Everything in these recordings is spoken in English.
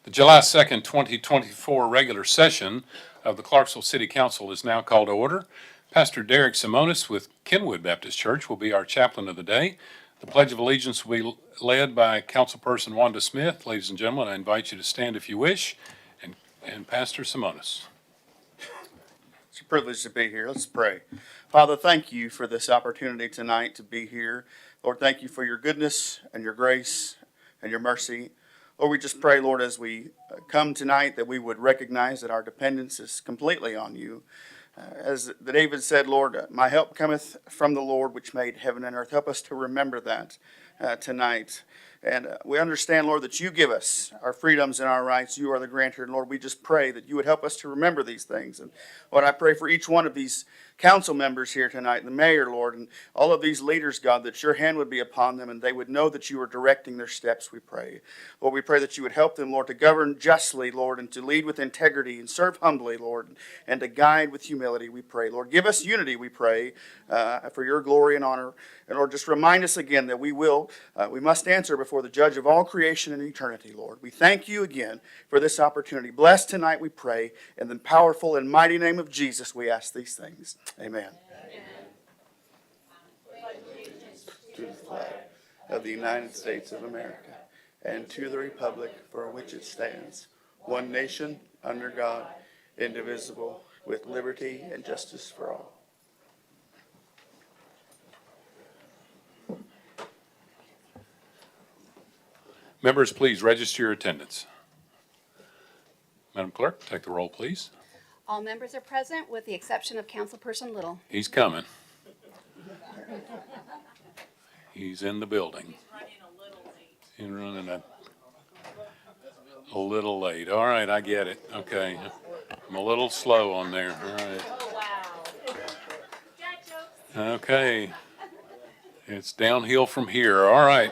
The July 2nd, 2024 regular session of the Clarksville City Council is now called to order. Pastor Derek Simonis with Kenwood Baptist Church will be our chaplain of the day. The Pledge of Allegiance will be led by Councilperson Wanda Smith. Ladies and gentlemen, I invite you to stand if you wish. And Pastor Simonis. It's a privilege to be here. Let's pray. Father, thank you for this opportunity tonight to be here. Lord, thank you for your goodness and your grace and your mercy. Lord, we just pray, Lord, as we come tonight that we would recognize that our dependence is completely on you. As David said, Lord, my help cometh from the Lord which made heaven and earth. Help us to remember that tonight. And we understand, Lord, that you give us our freedoms and our rights. You are the grantor. And Lord, we just pray that you would help us to remember these things. And Lord, I pray for each one of these council members here tonight, the mayor, Lord, and all of these leaders, God, that your hand would be upon them and they would know that you are directing their steps, we pray. Lord, we pray that you would help them, Lord, to govern justly, Lord, and to lead with integrity and serve humbly, Lord, and to guide with humility, we pray. Lord, give us unity, we pray, for your glory and honor. And Lord, just remind us again that we must answer before the judge of all creation and eternity, Lord. We thank you again for this opportunity. Bless tonight, we pray. In the powerful and mighty name of Jesus, we ask these things. Amen. To the flag of the United States of America and to the republic for which it stands, one nation, under God, indivisible, with liberty and justice for all. Members, please register your attendance. Madam Clerk, take the roll, please. All members are present with the exception of Councilperson Little. He's coming. He's in the building. He's running a little late. He's running a little late. All right, I get it. Okay. I'm a little slow on there. All right. Oh, wow. Dad jokes. Okay. It's downhill from here. All right.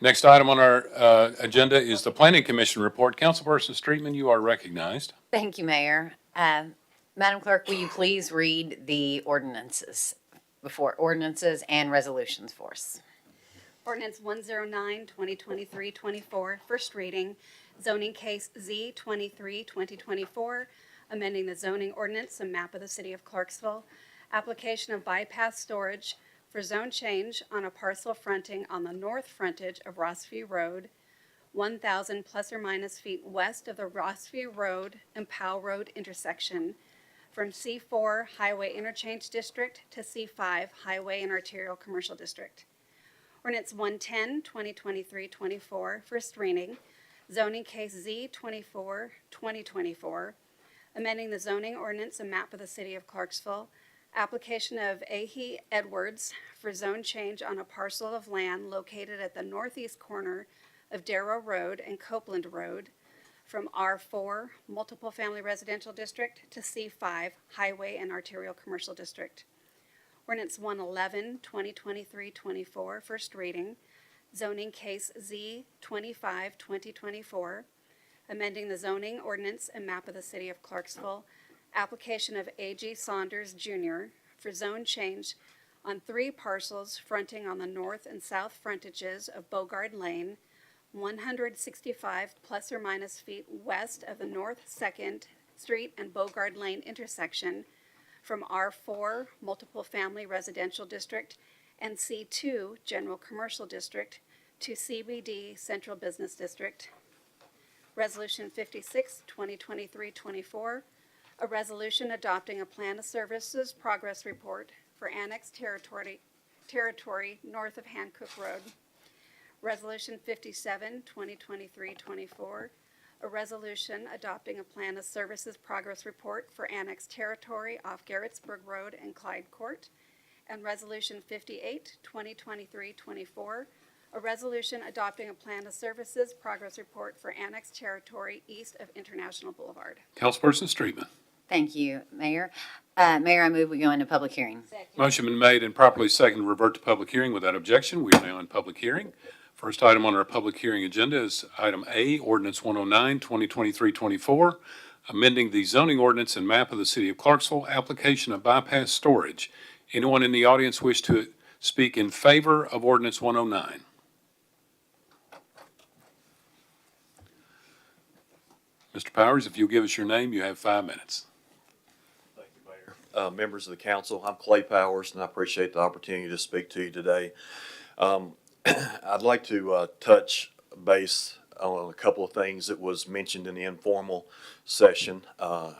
Next item on our agenda is the Planning Commission report. Councilperson Streetman, you are recognized. Thank you, Mayor. Madam Clerk, will you please read the ordinances and resolutions for us? Ordinance 109, 2023-24, first reading, zoning case Z23, 2024, amending the zoning ordinance and map of the city of Clarksville, application of bypass storage for zone change on a parcel fronting on the north frontage of Rossview Road, 1,000 plus or minus feet west of the Rossview Road and Powell Road intersection, from C4 Highway Interchange District to C5 Highway and Arterial Commercial District. Ordinance 110, 2023-24, first reading, zoning case Z24, 2024, amending the zoning ordinance and map of the city of Clarksville, application of Ahe Edwards for zone change on a parcel of land located at the northeast corner of Darrow Road and Copeland Road, from R4 Multiple Family Residential District to C5 Highway and Arterial Commercial District. Ordinance 111, 2023-24, first reading, zoning case Z25, 2024, amending the zoning ordinance and map of the city of Clarksville, application of A.G. Saunders Jr. for zone change on 3 parcels fronting on the north and south frontages of Bogard Lane, 165 plus or minus feet west of the North 2nd Street and Bogard Lane intersection, from R4 Multiple Family Residential District and C2 General Commercial District to CBD Central Business District. Resolution 56, 2023-24, a resolution adopting a plan of services progress report for annexed territory north of Hancock Road. Resolution 57, 2023-24, a resolution adopting a plan of services progress report for annexed territory off Garrettsburg Road and Clyde Court. And Resolution 58, 2023-24, a resolution adopting a plan of services progress report for annexed territory east of International Boulevard. Councilperson Streetman. Thank you, Mayor. Mayor, I move we go into public hearing. Motion been made and properly seconded to revert to public hearing without objection. We are now in public hearing. First item on our public hearing agenda is item A, ordinance 109, 2023-24, amending the zoning ordinance and map of the city of Clarksville, application of bypass storage. Anyone in the audience wish to speak in favor of ordinance 109? Mr. Powers, if you'll give us your name, you have 5 minutes. Thank you, Mayor. Members of the council, I'm Clay Powers, and I appreciate the opportunity to speak to you today. I'd like to touch base on a couple of things that was mentioned in the informal session. I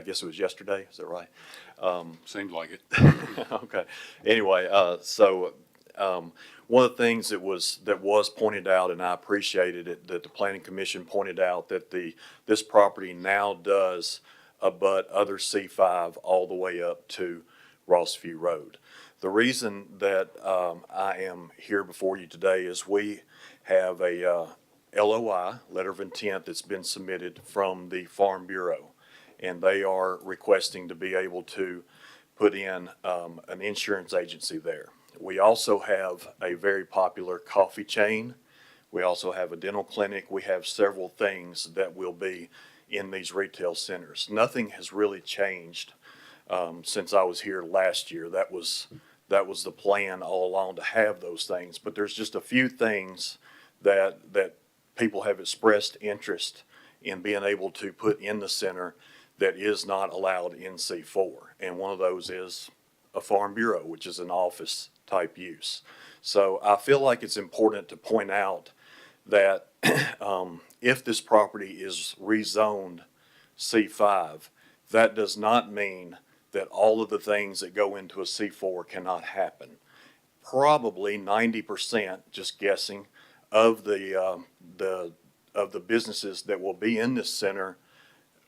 guess it was yesterday, is that right? Seemed like it. Okay. Anyway, one of the things that was pointed out, and I appreciated it, that the planning commission pointed out that this property now does abut other C5 all the way up to Rossview Road. The reason that I am here before you today is we have a LOI, letter of intent, that's been submitted from the Farm Bureau, and they are requesting to be able to put in an insurance agency there. We also have a very popular coffee chain. We also have a dental clinic. We have several things that will be in these retail centers. Nothing has really changed since I was here last year. That was the plan all along, to have those things. But there's just a few things that people have expressed interest in being able to put in the center that is not allowed in C4. And one of those is a Farm Bureau, which is an office type use. So I feel like it's important to point out that if this property is rezoned C5, that does not mean that all of the things that go into a C4 cannot happen. Probably 90%, just guessing, of the businesses that will be in this center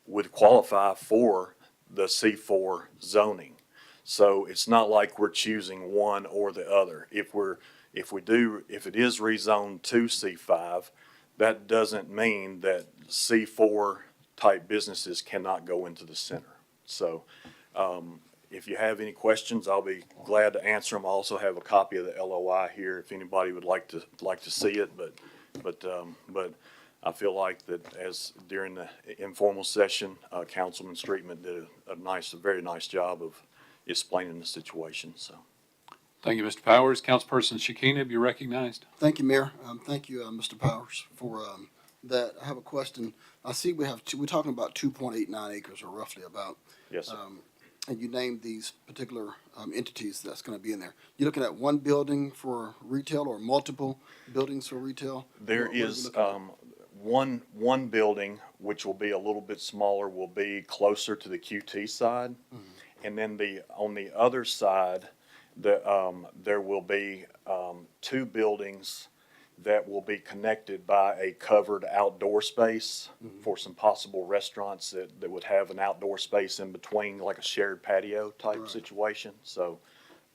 would qualify for the C4 zoning. So it's not like we're choosing one or the other. If it is rezoned to C5, that doesn't mean that C4 type businesses cannot go into the center. So if you have any questions, I'll be glad to answer them. I also have a copy of the LOI here if anybody would like to see it, but I feel like that as during the informal session, Councilman Streetman did a very nice job of explaining the situation, so. Thank you, Mr. Powers. Councilperson Shekinah, you're recognized. Thank you, Mayor. Thank you, Mr. Powers, for that. I have a question. I see we're talking about 2.89 acres, or roughly about. Yes, sir. And you named these particular entities that's going to be in there. You're looking at one building for retail or multiple buildings for retail? There What are you is looking at? one building, which will be a little bit smaller, will be closer to the QT side. And then on the other side, there will be two buildings that will be connected by a covered outdoor space for some possible restaurants that would have an outdoor space in between, like a shared patio type situation. So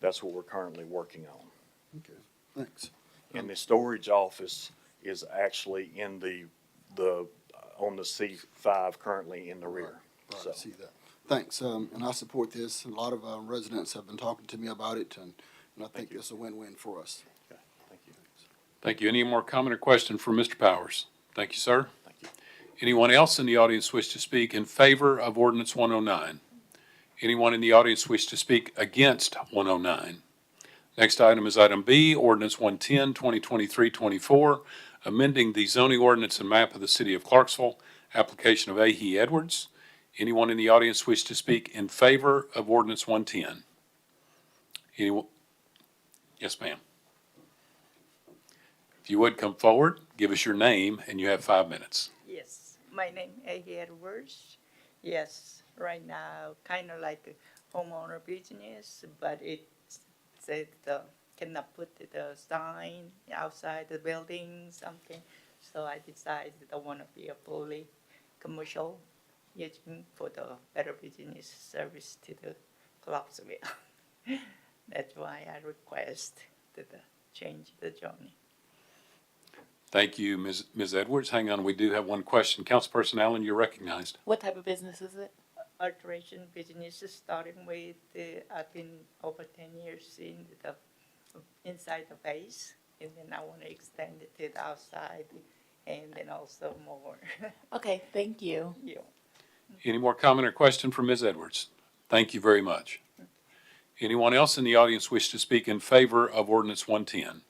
that's what we're currently working on. Okay, thanks. And the storage office is actually in on the C5 currently in the rear. Right, So, I see that. Thanks, and I support this. A lot of residents have been talking to me about it, and I think it's a win-win for us. okay, thank you. Thank you. Any more comment or question for Mr. Powers? Thank you, sir. Thank you. Anyone else in the audience wish to speak in favor of ordinance 109? Anyone in the audience wish to speak against 109? Next item is item B, ordinance 110, 2023-24, amending the zoning ordinance and map of the city of Clarksville, application of A.H. Edwards. Anyone in the audience wish to speak in favor of ordinance 110? Anyone? Yes, ma'am. If you would come forward, give us your name, and you have 5 minutes. Yes, my name is Edwards. Yes, right now, kind of like a homeowner business, but it said cannot put the sign outside the building, something. So I decided I want to be a fully commercial using for the better business service to the Clarksville. That's why I request to change the zoning. Thank you, Ms. Edwards. Hang on, we do have one question. Councilperson Allen, you're recognized. What type of business is it? Alteration business starting with I've been over 10 years in the inside the base, and then I want to extend it to the outside, and then also more. Okay, thank you. Yeah. Any more comment or question for Ms. Edwards? Thank you very much. Anyone else in the audience wish to speak in favor of ordinance 110?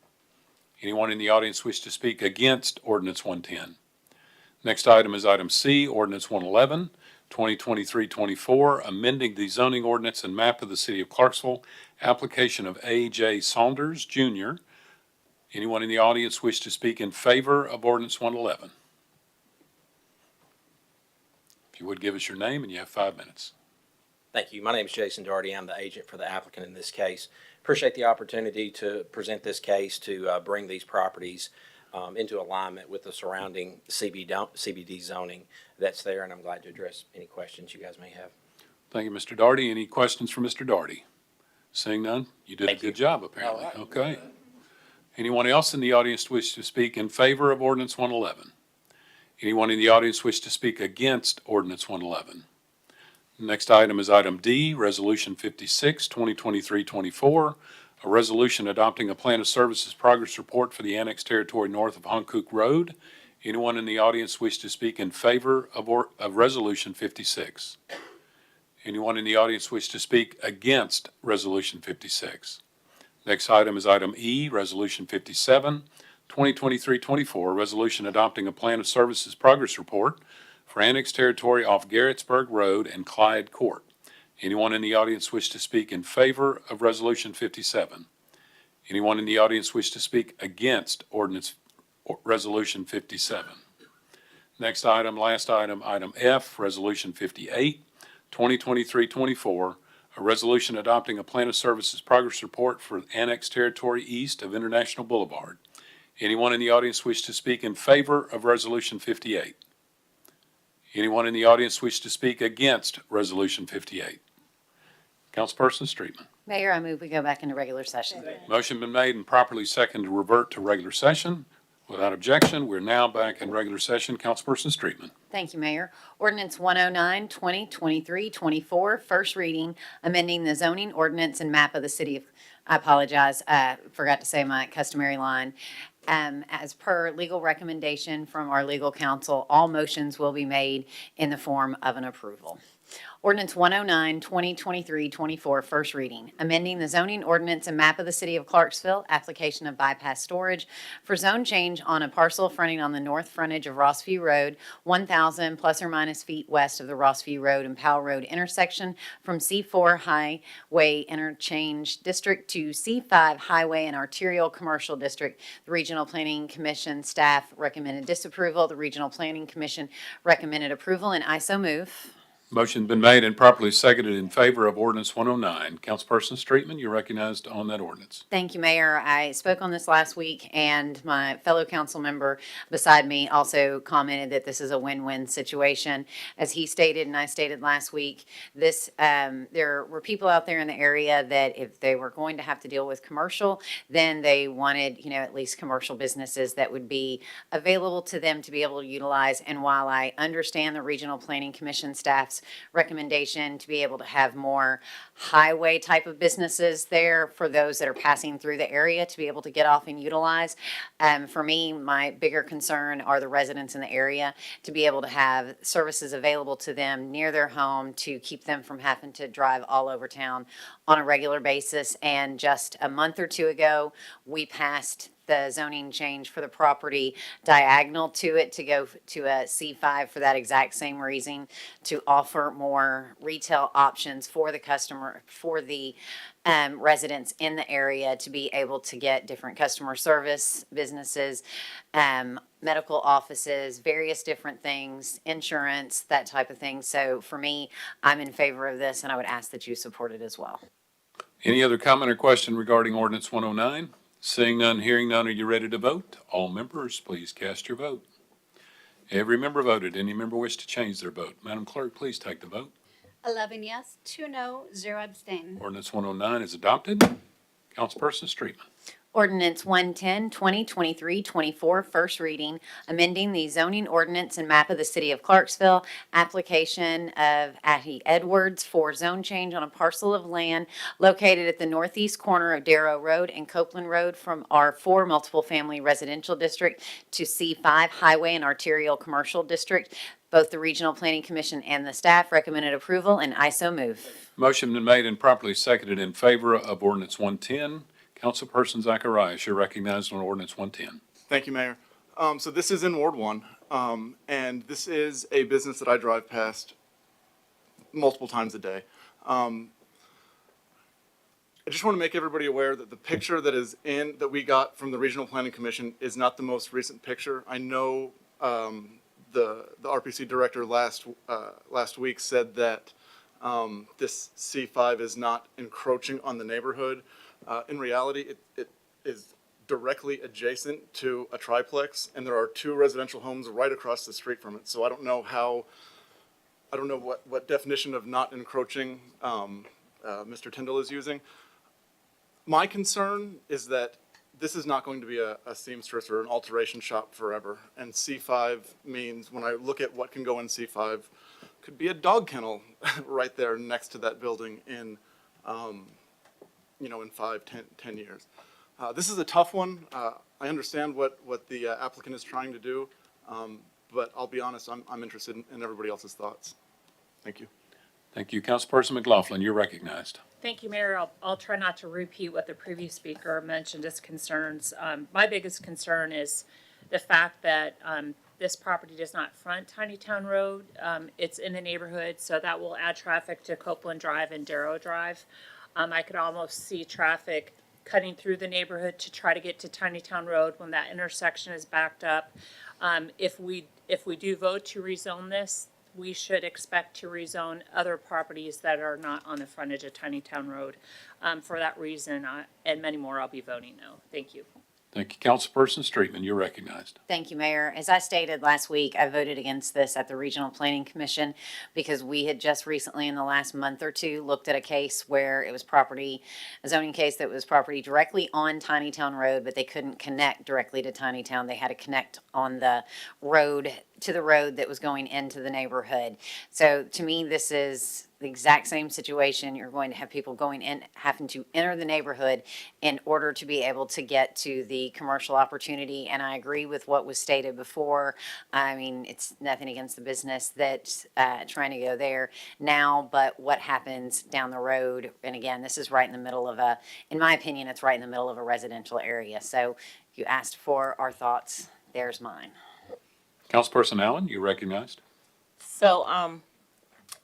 Anyone in the audience wish to speak against ordinance 110? Next item is item C, ordinance 111, 2023-24, amending the zoning ordinance and map of the city of Clarksville, application of A.J. Saunders Jr. Anyone in the audience wish to speak in favor of ordinance 111? If you would give us your name, and you have 5 minutes. Thank you. My name is Jason Doherty. I'm the agent for the applicant in this case. Appreciate the opportunity to present this case to bring these properties into alignment with the surrounding CBD zoning that's there, and I'm glad to address any questions you guys may have. Thank you, Mr. Doherty. Any questions for Mr. Doherty? Seeing none, you did a good job, apparently. Okay. Anyone else in the audience wish to speak in favor of ordinance 111? Anyone in the audience wish to speak against ordinance 111? Next item is item D, Resolution 56, 2023-24, a resolution adopting a plan of services progress report for the annexed territory north of Hankook Road. Anyone in the audience wish to speak in favor of Resolution 56? Anyone in the audience wish to speak against Resolution 56? Next item is item E, Resolution 57, 2023-24, a resolution adopting a plan of services progress report for annexed territory off Garrettsburg Road and Clyde Court. Anyone in the audience wish to speak in favor of Resolution 57? Anyone in the audience wish to speak against Resolution 57? Next item, last item, item F, Resolution 58, 2023-24, a resolution adopting a plan of services progress report for annexed territory east of International Boulevard. Anyone in the audience wish to speak in favor of Resolution 58? Anyone in the audience wish to speak against Resolution 58? Councilperson Streetman. Mayor, I move we go back into regular session. Motion been made and properly seconded to revert to regular session. Without objection, we're now back in regular session. Councilperson Streetman. Thank you, Mayor. Ordinance 109, 2023-24, first reading, amending the zoning ordinance and map of the city of, I apologize, forgot to say my customary line. As per legal recommendation from our legal counsel, all motions will be made in the form of an approval. Ordinance 109, 2023-24, first reading, amending the zoning ordinance and map of the city of Clarksville, application of bypass storage for zone change on a parcel fronting on the north frontage of Rossview Road, 1,000 plus or minus feet west of the Rossview Road and Powell Road intersection from C4 Highway Interchange District to C5 Highway and Arterial Commercial District. The Regional Planning Commission staff recommended disapproval. The Regional Planning Commission recommended approval, and I so move. Motion been made and properly seconded in favor of ordinance 109. Councilperson Streetman, you're recognized on that ordinance. Thank you, Mayor. I spoke on this last week, and my fellow council member beside me also commented that this is a win-win situation. As he stated and I stated last week, there were people out there in the area that if they were going to have to deal with commercial, then they wanted, at least commercial businesses that would be available to them to be able to utilize. And while I understand the Regional Planning Commission staff's recommendation to be able to have more highway type of businesses there for those that are passing through the area to be able to get off and utilize. For me, my bigger concern are the residents in the area to be able to have services available to them near their home to keep them from having to drive all over town on a regular basis. And just a month or two ago, we passed the zoning change for the property diagonal to it to go to a C5 for that exact same reason, to offer more retail options for the customer, for the residents in the area to be able to get different customer service businesses, medical offices, various different things, insurance, that type of thing. So for me, I'm in favor of this, and I would ask that you support it as well. Any other comment or question regarding ordinance 109? Seeing none, hearing none, are you ready to vote? All members, please cast your vote. Every member voted. Any member wish to change their vote? Madam Clerk, please take the vote. 11 yes, 2 no, 0 abstain. Ordinance 109 is adopted. Councilperson Streetman. Ordinance 110, 2023-24, first reading, amending the zoning ordinance and map of the city of Clarksville, application of Atty Edwards for zone change on a parcel of land located at the northeast corner of Darrow Road and Copeland Road from R4 Multiple Family Residential District to C5 Highway and Arterial Commercial District. Both the Regional Planning Commission and the staff recommended approval, and I so move. Motion been made and properly seconded in favor of ordinance 110. Councilperson Zacharias, you're recognized on ordinance 110. Thank you, Mayor. So this is in Ward 1. And this is a business that I drive past multiple times a day. I just want to make everybody aware that the picture that we got from the Regional Planning Commission is not the most recent picture. I know the RPC director last week said that this C5 is not encroaching on the neighborhood. In reality, it is directly adjacent to a triplex, and there are 2 residential homes right across the street from it. So I don't know what definition of not encroaching Mr. Tyndall is using. My concern is that this is not going to be a seamstress or an alteration shop forever. And C5 means, when I look at what can go in C5, could be a dog kennel right there next to that building in 5, 10 years. This is a tough one. I understand what the applicant is trying to do, but I'll be honest, I'm interested in everybody else's thoughts. Thank you. Thank you. Councilperson McLaughlin, you're recognized. Thank you, Mayor. I'll try not to repeat what the previous speaker mentioned as concerns. My biggest concern is the fact that this property does not front Tiny Town Road. It's in the neighborhood, so that will add traffic to Copeland Drive and Darrow Drive. I could almost see traffic cutting through the neighborhood to try to get to Tiny Town Road when that intersection is backed up. If we do vote to rezone this, we should expect to rezone other properties that are not on the frontage of Tiny Town Road. For that reason, and many more, I'll be voting no. Thank you. Thank you. Councilperson Streetman, you're recognized. Thank you, Mayor. As I stated last week, I voted against this at the Regional Planning Commission because we had just recently, in the last month or two, looked at a case where it was a zoning case that was property directly on Tiny Town Road, but they couldn't connect directly to Tiny Town. They had to connect on the road to the road that was going into the neighborhood. So to me, this is the exact same situation. You're going to have people going in, having to enter the neighborhood in order to be able to get to the commercial opportunity. And I agree with what was stated before. I mean, it's nothing against the business that's trying to go there now, but what happens down the road? And again, this is right in the middle of in my opinion, it's right in the middle of a residential area. So you asked for our thoughts. There's mine. Councilperson Allen, you're recognized. So,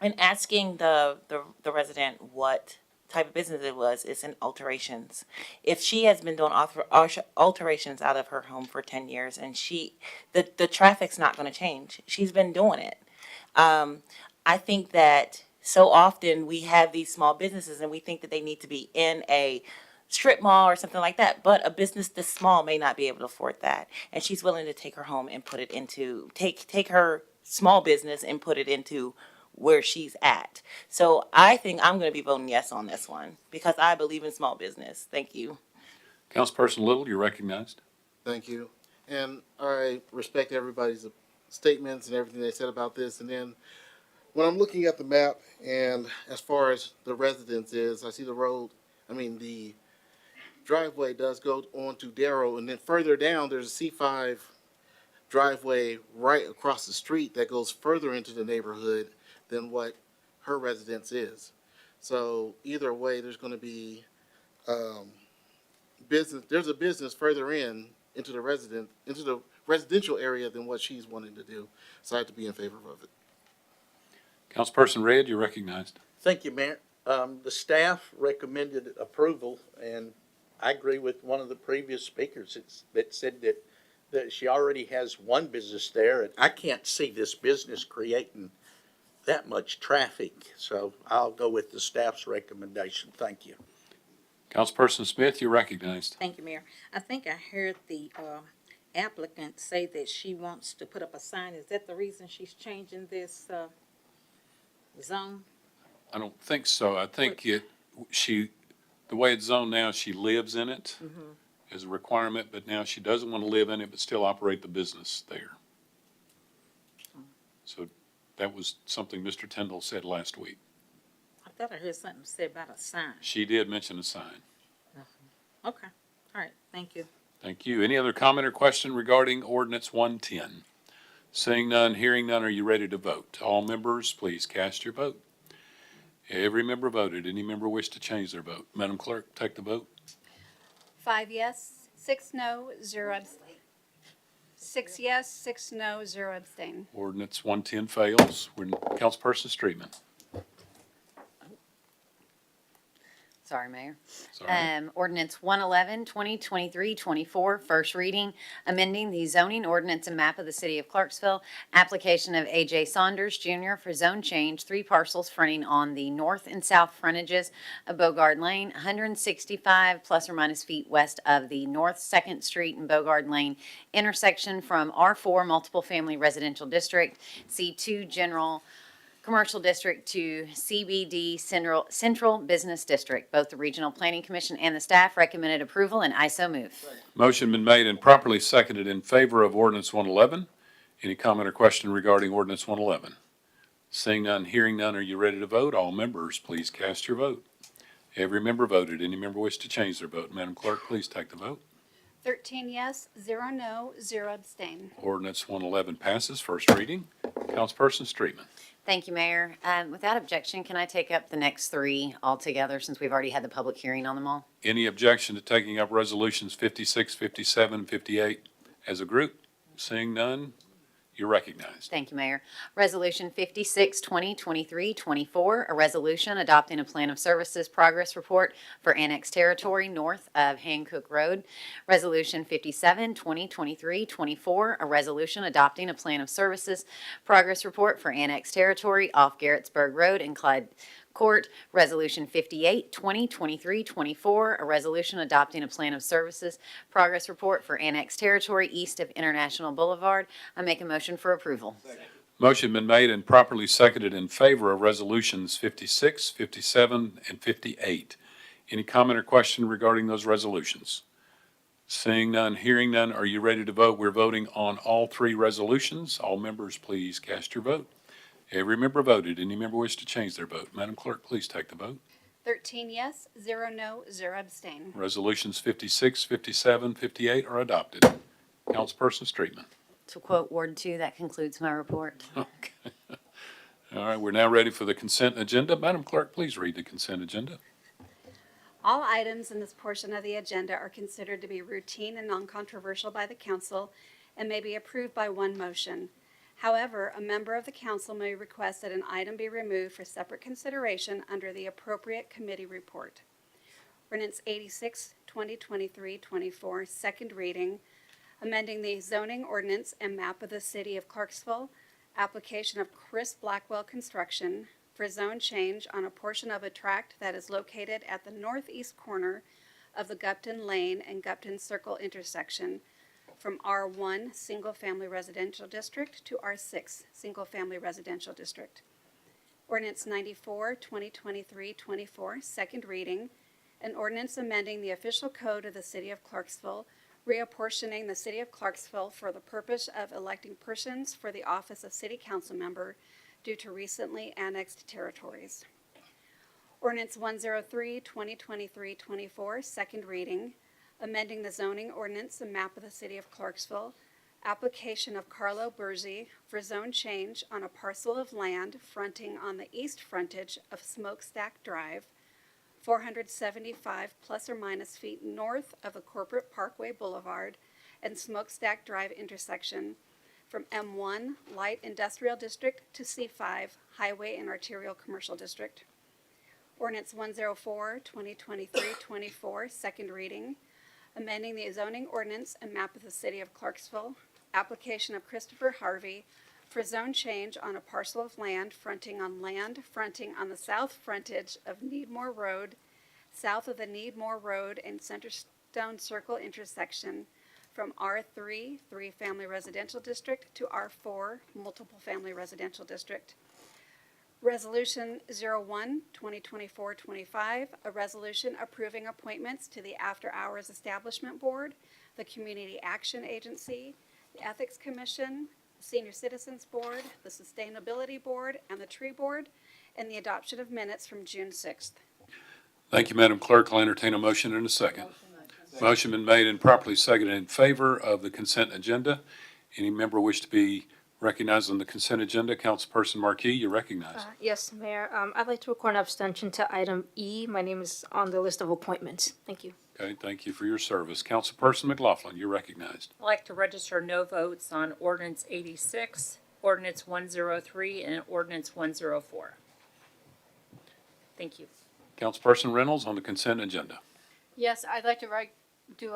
in asking the resident what type of business it was, it's in alterations. If she has been doing alterations out of her home for 10 years and the traffic's not going to change, she's been doing it. I think that so often we have these small businesses and we think that they need to be in a strip mall or something like that, but a business this small may not be able to afford that. And she's willing to take her home and put it into, take her small business and put it into where she's at. So I think I'm going to be voting yes on this one because I believe in small business. Thank you. Councilperson Little, you're recognized. Thank you. And I respect everybody's statements and everything they said about this. And then when I'm looking at the map and as far as the residence is, I see the driveway does go on to Darrow, and then further down, there's a C5 driveway right across the street that goes further into the neighborhood than what her residence is. So either way, there's going to be business. There's a business further into the residential area than what she's wanting to do. So I have to be in favor of it. Councilperson Red, you're recognized. Thank you, Mayor. The staff recommended approval, and I agree with one of the previous speakers that said that she already has one business there, and I can't see this business creating that much traffic. So I'll go with the staff's recommendation. Thank you. Councilperson Smith, you're recognized. Thank you, Mayor. I think I heard the applicant say that she wants to put up a sign. Is that the reason she's changing this zone? I don't think so. I think the way it's zoned now, she lives in it as a requirement, but now she doesn't want to live in it, but still operate the business there. So that was something Mr. Tyndall said last week. I thought I heard something said about a sign. She did mention a sign. Okay. All right. Thank you. Thank you. Any other comment or question regarding ordinance 110? Seeing none, hearing none, are you ready to vote? All members, please cast your vote. Every member voted. Any member wish to change their vote? Madam Clerk, take the vote. 5 yes, 6 no, 0 6 yes, 6 no, 0 abstain. Ordinance 110 fails. Councilperson Streetman. Sorry, Mayor. Sorry. Ordinance 111, 2023-24, first reading, amending the zoning ordinance and map of the city of Clarksville, application of A.J. Saunders Jr. for zone change, 3 parcels fronting on the north and south frontages of Bogard Lane, 165 plus or minus feet west of the North 2nd Street and Bogard Lane intersection from R4 Multiple Family Residential District, C2 General Commercial District to CBD Central Business District. Both the Regional Planning Commission and the staff recommended approval, and I so move. Motion been made and properly seconded in favor of ordinance 111. Any comment or question regarding ordinance 111? Seeing none, hearing none, are you ready to vote? All members, please cast your vote. Every member voted. Any member wish to change their vote? Madam Clerk, please take the vote. 13 yes, 0 no, 0 abstain. Ordinance 111 passes first reading. Councilperson Streetman. Thank you, Mayor. Without objection, can I take up the next 3 altogether since we've already had the public hearing on them all? Any objection to taking up resolutions 56, 57, 58 as a group? Seeing none, you're recognized. Thank you, Mayor. Resolution 56, 2023-24, a resolution adopting a plan of services progress report for annexed territory north of Hancock Road. Resolution 57, 2023-24, a resolution adopting a plan of services progress report for annexed territory off Garrettsburg Road and Clyde Court. Resolution 58, 2023-24, a resolution adopting a plan of services progress report for annexed territory east of International Boulevard. I make a motion for approval. Motion been made and properly seconded in favor of resolutions 56, 57, and 58. Any comment or question regarding those resolutions? Seeing none, hearing none, are you ready to vote? We're voting on all 3 resolutions. All members, please cast your vote. Every member voted. Any member wish to change their vote? Madam Clerk, please take the vote. 13 yes, 0 no, 0 abstain. Resolutions 56, 57, 58 are adopted. Councilperson Streetman. To quote Ward 2, that concludes my report. Okay. All right, we're now ready for the consent agenda. Madam Clerk, please read the consent agenda. All items in this portion of the agenda are considered to be routine and non-controversial by the council and may be approved by one motion. However, a member of the council may request that an item be removed for separate consideration under the appropriate committee report. Ordinance 86, 2023-24, second reading, amending the zoning ordinance and map of the city of Clarksville, application of Chris Blackwell Construction for zone change on a portion of a tract that is located at the northeast corner of the Gupton Lane and Gupton Circle intersection from R1 Single Family Residential District to R6 Single Family Residential District. Ordinance 94, 2023-24, second reading, an ordinance amending the official code of the city of Clarksville, reapportioning the city of Clarksville for the purpose of electing persons for the office of city council member due to recently annexed territories. Ordinance 103, 2023-24, second reading, amending the zoning ordinance and map of the city of Clarksville, application of Carlo Berzi for zone change on a parcel of land fronting on the east frontage of Smokestack Drive, 475 plus or minus feet north of the Corporate Parkway Boulevard and Smokestack Drive intersection from M1 Light Industrial District to C5 Highway and Arterial Commercial District. Ordinance 104, 2023-24, second reading, amending the zoning ordinance and map of the city of Clarksville, application of Christopher Harvey for zone change on a parcel of land fronting on the south frontage of Needmore Road, south of the Needmore Road and Centerstone Circle intersection from R3, 3-family residential district to R4, multiple family residential district. Resolution 01, 2024-25, a resolution approving appointments to the After Hours Establishment Board, the Community Action Agency, the Ethics Commission, the Senior Citizens Board, the Sustainability Board, and the Tree Board, and the adoption of minutes from June 6th. Thank you, Madam Clerk. I'll entertain a motion in a second. Motion been made and properly seconded in favor of the consent agenda. Any member wish to be Recognized on the consent agenda, Councilperson Marquis, you're recognized. Yes, Mayor. I'd like to record an abstention to item E. My name is on the list of appointments. Thank you. Okay, thank you for your service. Councilperson McLaughlin, you're recognized. I'd like to register no votes on ordinance 86, ordinance 103, and ordinance 104. Thank you. Councilperson Reynolds on the consent agenda. Yes, I'd like to do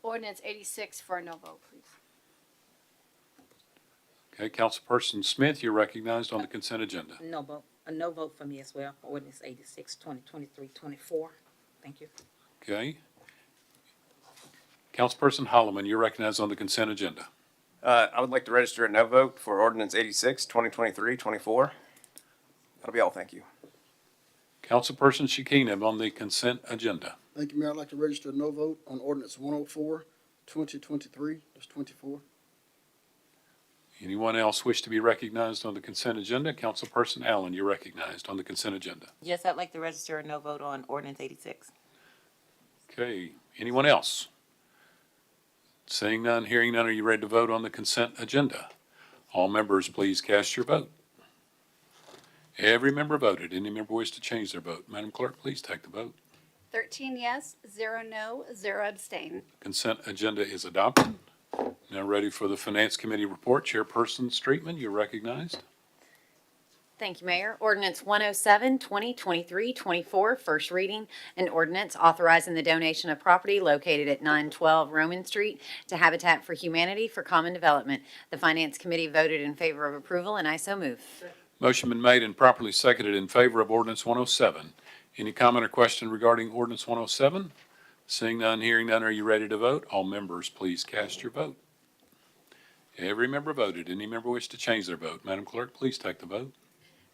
ordinance 86 for a no vote, please. Okay, Councilperson Smith, you're recognized on the consent agenda. No vote, a no vote for me as well, for ordinance 86, 2023, 24. Thank you. Okay. Councilperson Holloman, you're recognized on the consent agenda. I would like to register a no vote for ordinance 86, 2023, 24. That'll be all, thank you. Councilperson Shekinah on the consent agenda. Thank you, Mayor. I'd like to register a no vote on ordinance 104, 2023, that's 24. Anyone else wish to be recognized on the consent agenda? Councilperson Allen, you're recognized on the consent agenda. Yes, I'd like to register a no vote on ordinance 86. Okay, anyone else? Seeing none, hearing none, are you ready to vote on the consent agenda? All members, please cast your vote. Every member voted. Any member wish to change their vote? Madam Clerk, please take the vote. 13 yes, 0 no, 0 abstain. Consent agenda is adopted. Now ready for the Finance Committee report. Chairperson Streetman, you're recognized. Thank you, Mayor. Ordinance 107, 2023, 24, first reading. An ordinance authorizing the donation of property located at 912 Roman Street to Habitat for Humanity for common development. The Finance Committee voted in favor of approval, and I so move. Motion been made and properly seconded in favor of ordinance 107. Any comment or question regarding ordinance 107? Seeing none, hearing none, are you ready to vote? All members, please cast your vote. Every member voted. Any member wish to change their vote? Madam Clerk, please take the vote.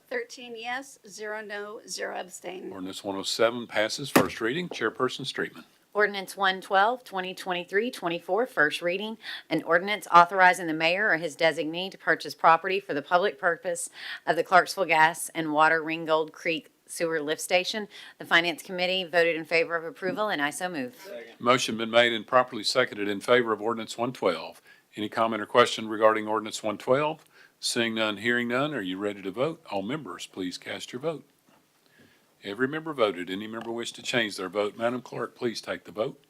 13 yes, 0 no, 0 abstain. Ordinance 107 passes first reading. Chairperson Streetman. Ordinance 112, 2023, 24, first reading. An ordinance authorizing the mayor or his designee to purchase property for the public purpose of the Clarksville Gas and Water Ringgold Creek Sewer Lift Station. The Finance Committee voted in favor of approval, and I so move. Motion been made and properly seconded in favor of ordinance 112. Any comment or question regarding ordinance 112? Seeing none, hearing none, are you ready to vote? All members, please cast your vote. Every member voted. Any member wish to change their vote? Madam Clerk, please take the vote.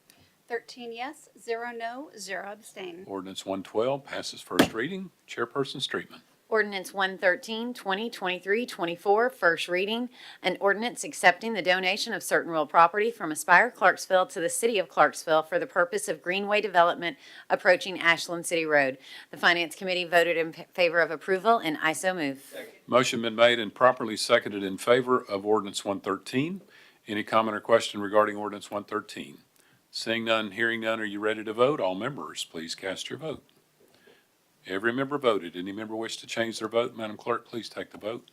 13 yes, 0 no, 0 abstain. Ordinance 112 passes first reading. Chairperson Streetman. Ordinance 113, 2023, 24, first reading. An ordinance accepting the donation of certain real property from Aspire Clarksville to the city of Clarksville for the purpose of greenway development approaching Ashland City Road. The Finance Committee voted in favor of approval, and I so move. Motion been made and properly seconded in favor of ordinance 113. Any comment or question regarding ordinance 113? Seeing none, hearing none, are you ready to vote? All members, please cast your vote. Every member voted. Any member wish to change their vote? Madam Clerk, please take the vote.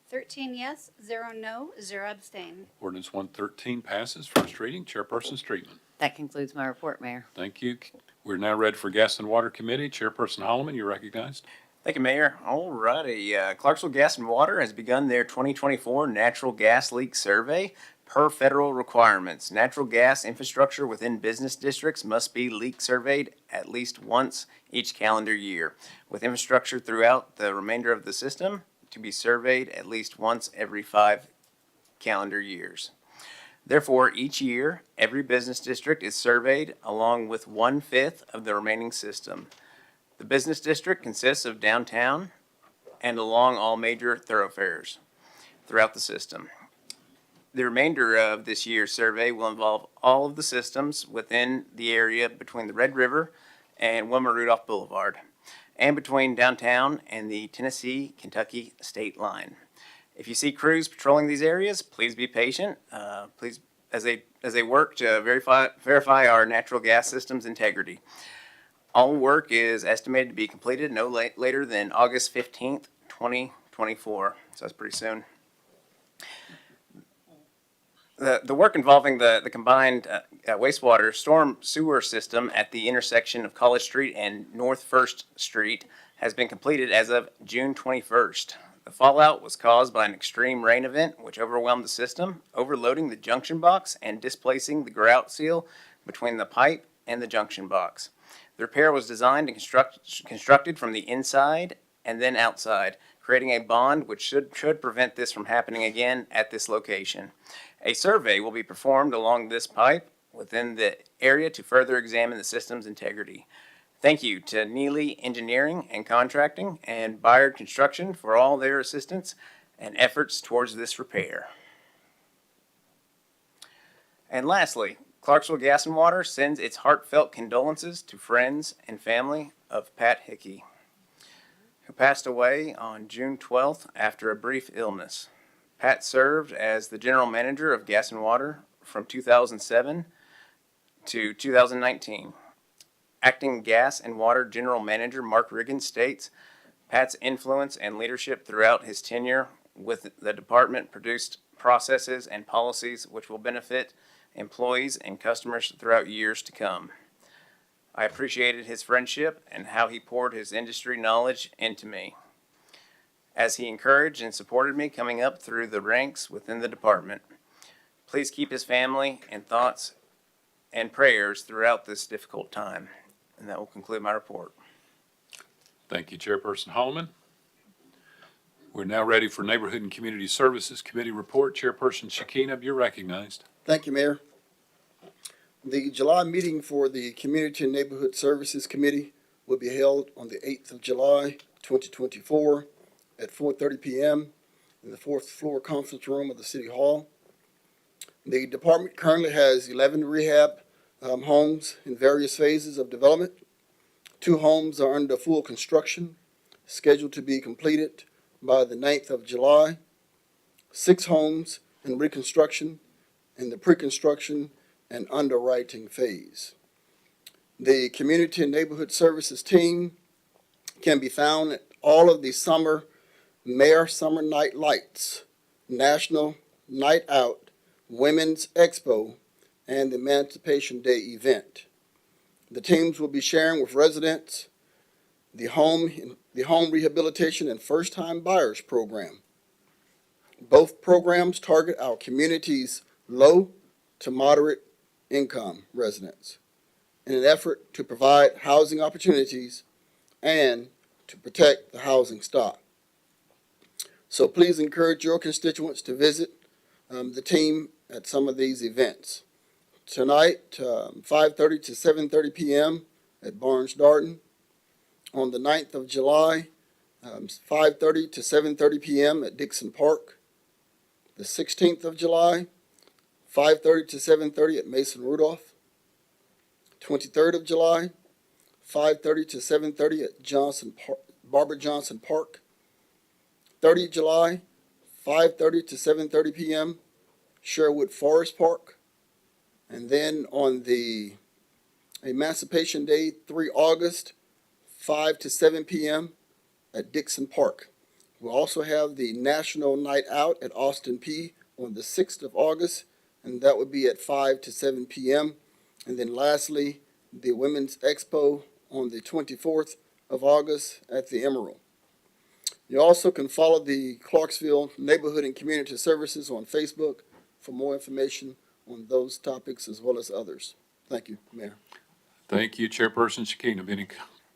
13 yes, 0 no, 0 abstain. Ordinance 113 passes first reading. Chairperson Streetman. That concludes my report, Mayor. Thank you. We're now ready for Gas and Water Committee. Chairperson Holloman, you're recognized. Thank you, Mayor. All righty, Clarksville Gas and Water has begun their 2024 natural gas leak survey per federal requirements. Natural gas infrastructure within business districts must be leak surveyed at least once each calendar year, with infrastructure throughout the remainder of the system to be surveyed at least once every 5 calendar years. Therefore, each year, every business district is surveyed along with 1/5 of the remaining system. The business district consists of downtown and along all major thoroughfares throughout the system. The remainder of this year's survey will involve all of the systems within the area between the Red River and Wilma Rudolph Boulevard, and between downtown and the Tennessee-Kentucky state line. If you see crews patrolling these areas, please be patient. Please, as they work to verify our natural gas system's integrity. All work is estimated to be completed no later than August 15th, 2024. So that's pretty soon. The work involving the combined wastewater storm sewer system at the intersection of College Street and North First Street has been completed as of June 21st. The fallout was caused by an extreme rain event which overwhelmed the system, overloading the junction box and displacing the grout seal between the pipe and the junction box. The repair was designed and constructed from the inside and then outside, creating a bond which should prevent this from happening again at this location. A survey will be performed along this pipe within the area to further examine the system's integrity. Thank you to Neely Engineering and Contracting and Byard Construction for all their assistance and efforts towards this repair. And lastly, Clarksville Gas and Water sends its heartfelt condolences to friends and family of Pat Hickey, who passed away on June 12th after a brief illness. Pat served as the general manager of Gas and Water from 2007 to 2019. Acting Gas and Water General Manager Mark Riggins states, Pat's influence and leadership throughout his tenure with the department produced processes and policies which will benefit employees and customers throughout years to come. I appreciated his friendship and how he poured his industry knowledge into me, as he encouraged and supported me coming up through the ranks within the department. Please keep his family in thoughts and prayers throughout this difficult time. And that will conclude my report. Thank you, Chairperson Holloman. We're now ready for Neighborhood and Community Services Committee report. Chairperson Shekinah, you're recognized. Thank you, Mayor. The July meeting for the Community and Neighborhood Services Committee will be held on the 8th of July, 2024 at 4:30 p.m. in the fourth floor conference room of the City Hall. The department currently has 11 rehab homes in various phases of development. 2 homes are under full construction, scheduled to be completed by the 9th of July. 6 homes in reconstruction in the pre-construction and underwriting phase. The Community and Neighborhood Services team can be found at all of the Mayor Summer Night Lights, National Night Out, Women's Expo, and the Emancipation Day event. The teams will be sharing with residents the home rehabilitation and first-time buyers program. Both programs target our community's low to moderate income residents in an effort to provide housing opportunities and to protect the housing stock. So please encourage your constituents to visit the team at some of these events. Tonight, 5:30 to 7:30 p.m. at Barnes Darden. On the 9th of July, 5:30 to 7:30 p.m. at Dixon Park. The 16th of July, 5:30 to 7:30 at Mason Rudolph. 23rd of July, 5:30 to 7:30 at Barbara Johnson Park. 30th July, 5:30 to 7:30 p.m. Sherwood Forest Park. And then on the Emancipation Day, 3 August, 5 to 7 p.m. at Dixon Park. We'll also have the National Night Out at Austin P on the 6th of August, and that would be at 5 to 7 p.m. And then lastly, the Women's Expo on the 24th of August at the Emerald. You also can follow the Clarksville Neighborhood and Community Services on Facebook for more information on those topics as well as others. Thank you, Mayor. Thank you, Chairperson Shekinah.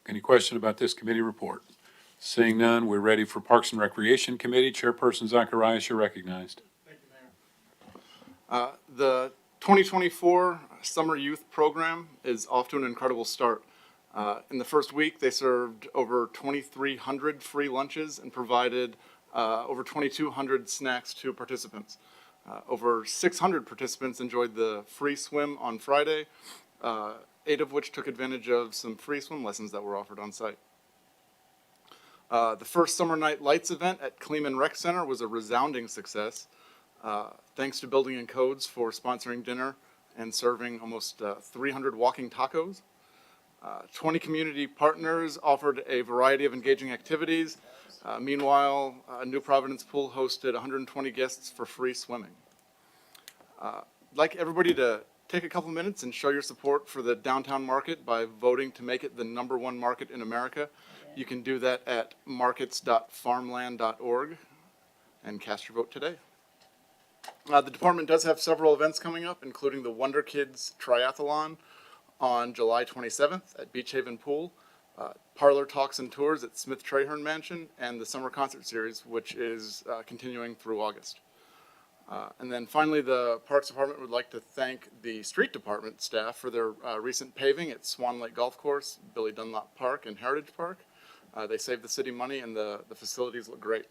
Any question about this committee report? Seeing none, we're ready for Parks and Recreation Committee. Chairperson Zacharias, you're recognized. Thank you, Mayor. The 2024 Summer Youth Program is off to an incredible start. In the first week, they served over 2,300 free lunches and provided over 2,200 snacks to participants. Over 600 participants enjoyed the free swim on Friday, 8 of which took advantage of some free swim lessons that were offered on site. The first Summer Night Lights event at Kleeman Rec Center was a resounding success, thanks to Building and Codes for sponsoring dinner and serving almost 300 walking tacos. 20 community partners offered a variety of engaging activities. Meanwhile, New Providence Pool hosted 120 guests for free swimming. I'd like everybody to take a couple minutes and show your support for the downtown market by voting to make it the #1 market in America. You can do that at markets.farmland.org and cast your vote today. The department does have several events coming up, including the Wonder Kids Triathlon on July 27th at Beach Haven Pool. Parlor Talks and Tours at Smith Traherne Mansion, and the Summer Concert Series, which is continuing through August. And then finally, the Parks Department would like to thank the Street Department staff for their recent paving at Swan Lake Golf Course, Billy Dunlop Park, and Heritage Park. They saved the city money, and the facilities look great.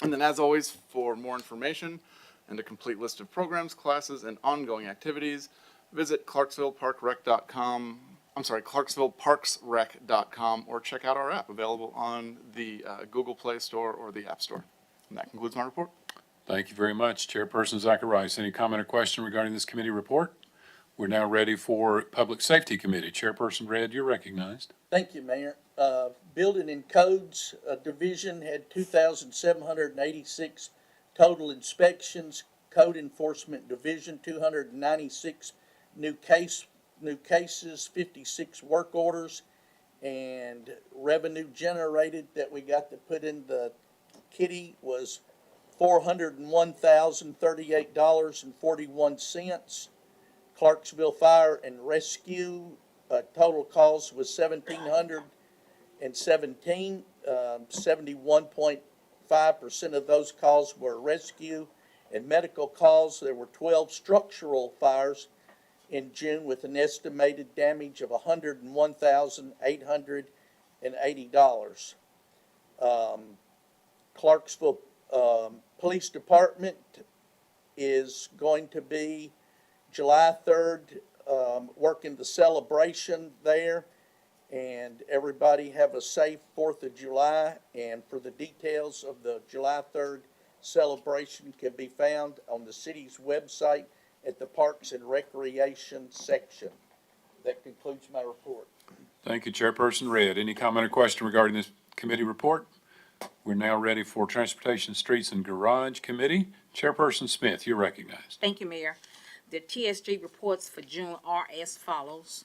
And then, as always, for more information and a complete list of programs, classes, and ongoing activities, visit clarksvilleparksrec.com or check out our app available on the Google Play Store or the App Store. And that concludes my report. Thank you very much. Chairperson Zacharias, any comment or question regarding this committee report? We're now ready for Public Safety Committee. Chairperson Redd, you're recognized. Thank you, Mayor. Building and Codes Division had 2,786 total inspections. Code Enforcement Division, 296 new cases, 56 work orders, and revenue generated that we got to put in the kitty was $401,038.41. Clarksville Fire and Rescue, total cost was $1,717. 71.5% of those calls were rescue and medical calls. There were 12 structural fires in June with an estimated damage of $101,880. Clarksville Police Department is going to be July 3rd, working the celebration there. And everybody have a safe 4th of July. And for the details of the July 3rd celebration can be found on the city's website at the Parks and Recreation section. That concludes my report. Thank you, Chairperson Redd. Any comment or question regarding this committee report? We're now ready for Transportation, Streets, and Garage Committee. Chairperson Smith, you're recognized. Thank you, Mayor. The TSG reports for June are as follows.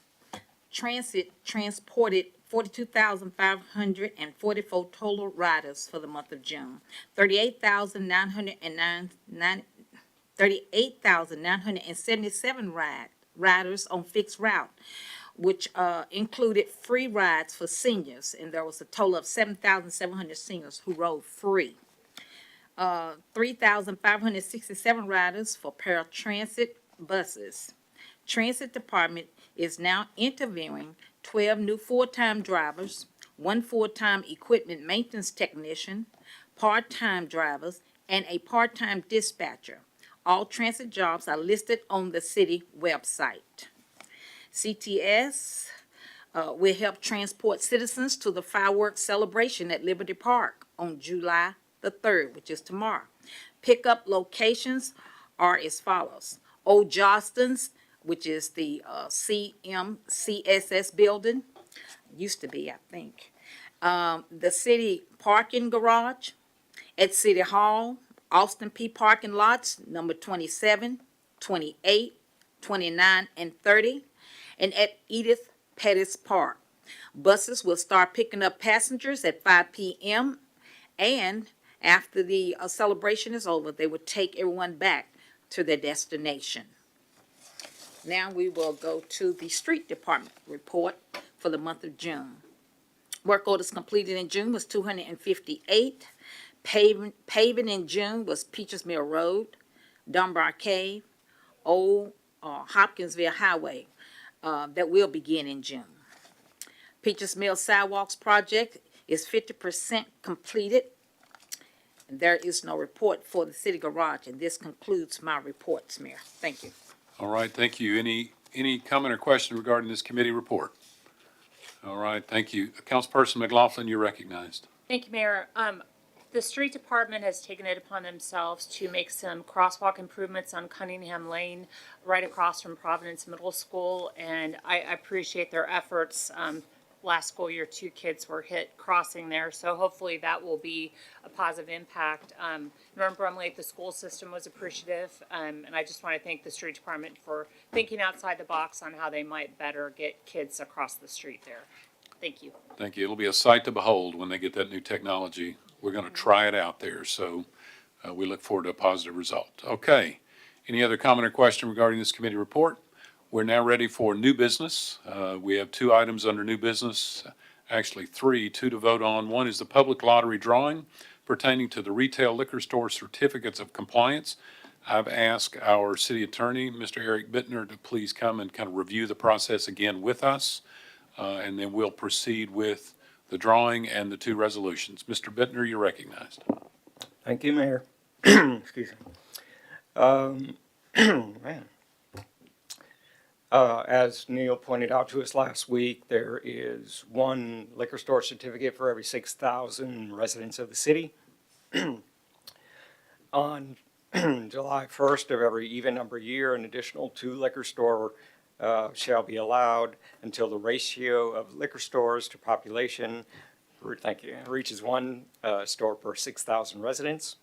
Transit transported 42,544 total riders for the month of June. 38,977 riders on fixed route, which included free rides for seniors, and there was a total of 7,700 seniors who rode free. 3,567 riders for paratransit buses. Transit Department is now interviewing 12 new full-time drivers, 1 full-time equipment maintenance technician, part-time drivers, and a part-time dispatcher. All transit jobs are listed on the city website. CTS will help transport citizens to the fireworks celebration at Liberty Park on July the 3rd, which is tomorrow. Pickup locations are as follows. Old Jostens, which is the CMCSS building, used to be, I think. The city parking garage at City Hall, Austin P parking lots, number 27, 28, 29, and 30, and at Edith Pettis Park. Buses will start picking up passengers at 5 p.m. and after the celebration is over, they will take everyone back to their destination. Now we will go to the Street Department report for the month of June. Work orders completed in June was 258. Paving in June was Peaches Mill Road, Dunbar Cave, Old Hopkinsville Highway, that will begin in June. Peaches Mill Sidewalks project is 50% completed. And there is no report for the city garage, and this concludes my reports, Mayor. Thank you. All right, thank you. Any comment or question regarding this committee report? All right, thank you. Councilperson McLaughlin, you're recognized. Thank you, Mayor. The street department has taken it upon themselves to make some crosswalk improvements on Cunningham Lane right across from Providence Middle School, and I appreciate their efforts. Last school year, 2 kids were hit crossing there, so hopefully that will be a positive impact. Norm Brumley at the school system was appreciative, and I just want to thank the street department for thinking outside the box on how they might better get kids across the street there. Thank you. Thank you. It'll be a sight to behold when they get that new technology. We're going to try it out there, so we look forward to a positive result. Okay. Any other comment or question regarding this committee report? We're now ready for new business. We have 2 items under new business. actually three, two to vote on. One is the public lottery drawing pertaining to the retail liquor store certificates of compliance. I've asked our city attorney, Mr. Eric Bittner, to please come and kind of review the process again with us, and then we'll proceed with the drawing and the two resolutions. Mr. Bittner, you're recognized. Thank you, Mayor. Excuse me. Man. As Neil pointed out to us last week, there is one liquor store certificate for every 6,000 residents of the city. On July 1st of every even number year, an additional 2 liquor store shall be allowed until the ratio of liquor stores to population reaches 1 store per 6,000 residents.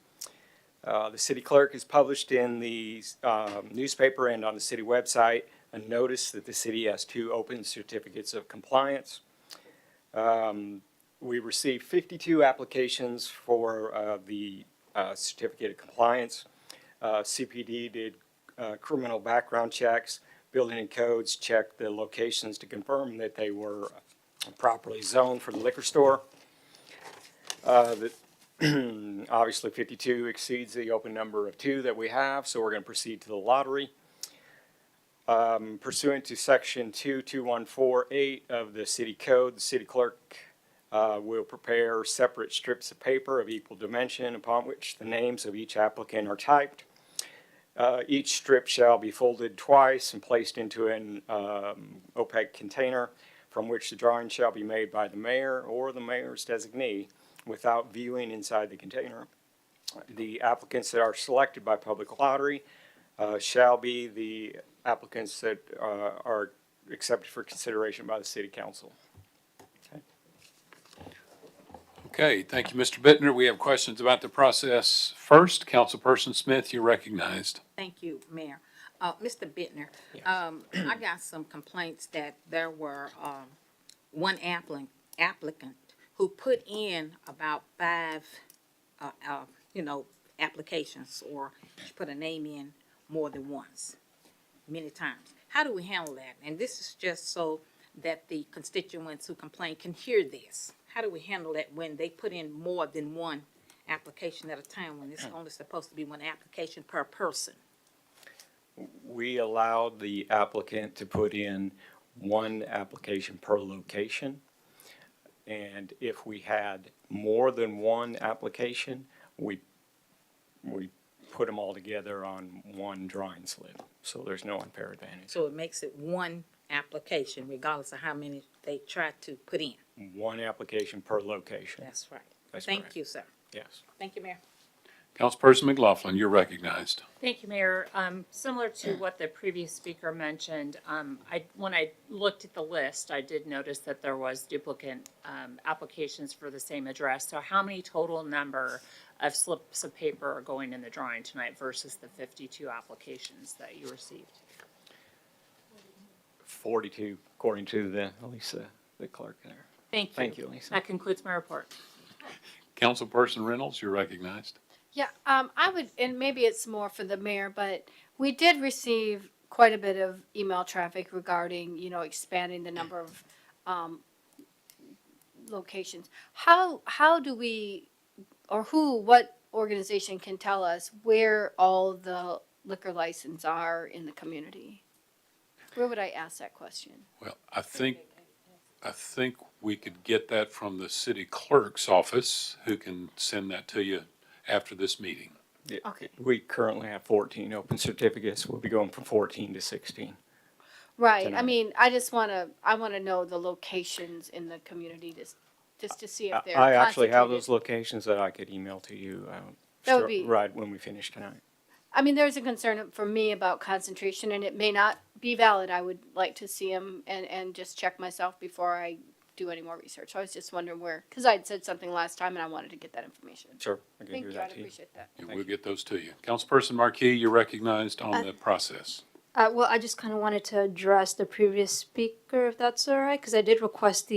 The city clerk has published in the newspaper and on the city website a notice that the city has 2 open certificates of compliance. We received 52 applications for the certificate of compliance. CPD did criminal background checks, building and codes checked the locations to confirm that they were properly zoned for the liquor store. Obviously 52 exceeds the open number of 2 that we have, so we're going to proceed to the lottery. Pursuant to section 22148 of the city code, the city clerk will prepare separate strips of paper of equal dimension upon which the names of each applicant are typed. Each strip shall be folded twice and placed into an opaque container from which the drawing shall be made by the mayor or the mayor's designee without viewing inside the container. The applicants that are selected by public lottery shall be the applicants that are accepted for consideration by the city council. Okay, thank you, Mr. Bittner. We have questions about the process. First, Councilperson Smith, you're recognized. Thank you, Mayor. Mr. Bittner, I got some complaints that there were one applicant who put in about 5, applications, or put a name in more than once, many times. How do we handle that? And this is just so that the constituents who complain can hear this. How do we handle that when they put in more than one application at a time, when it's only supposed to be one application per person? We allowed the applicant to put in 1 application per location. And if we had more than 1 application, we put them all together on 1 drawing slip. So there's no unfair advantage. So it makes it 1 application regardless of how many they try to put in. 1 application per location. That's right. That's Thank correct. you, sir. Yes. Thank you, Mayor. Councilperson McLaughlin, you're recognized. Thank you, Mayor. Similar to what the previous speaker mentioned, when I looked at the list, I did notice that there was duplicate applications for the same address. So how many total number of slips of paper are going in the drawing tonight versus the 52 applications that you received? 42, according to Elisa, the clerk there. Thank you. Thank you, Elisa. That concludes my report. Councilperson Reynolds, you're recognized. Yeah, I would, and maybe it's more for the mayor, but we did receive quite a bit of email traffic regarding, expanding the number of locations. How do we, or what organization can tell us where all the liquor licenses are in the community? Where would I ask that question? Well, I think we could get that from the city clerk's office, who can send that to you after this meeting. Yeah. Okay. We currently have 14 open certificates. We'll be going from 14 to 16. Right, I tonight. mean, I wanna know the locations in the community just to see if they're I actually have concentrated. those locations that I could email to you That would be- right when we finish tonight. I mean, there's a concern for me about concentration, and it may not be valid. I would like to see them and just check myself before I do any more research. So I was just wondering where, because I'd said something last time and I wanted to get that information. Sure, I can Thank do you, that I'd to you. appreciate that. And we'll get those to you. Councilperson Marquis, you're recognized on the process. Well, I just kind of wanted to address the previous speaker, if that's all right, because I did request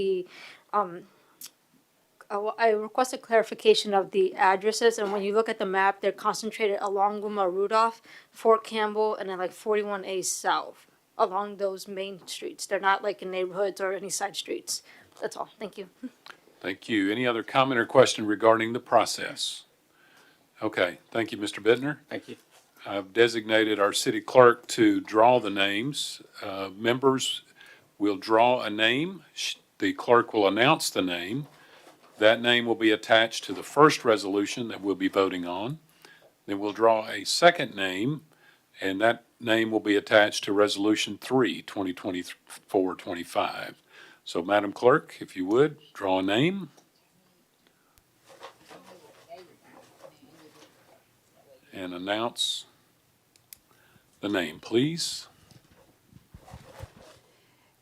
I requested clarification of the addresses, and when you look at the map, they're concentrated along Wilma Rudolph, Fort Campbell, and then like 41A South, along those main streets. They're not like in neighborhoods or any side streets. That's all. Thank you. Thank you. Any other comment or question regarding the process? Okay, thank you, Mr. Bittner. Thank you. I've designated our city clerk to draw the names. Members will draw a name. The clerk will announce the name. That name will be attached to the first resolution that we'll be voting on. Then we'll draw a second name, and that name will be attached to Resolution 3, 2024-25. So, Madam Clerk, if you would, draw a name. And announce the name, please.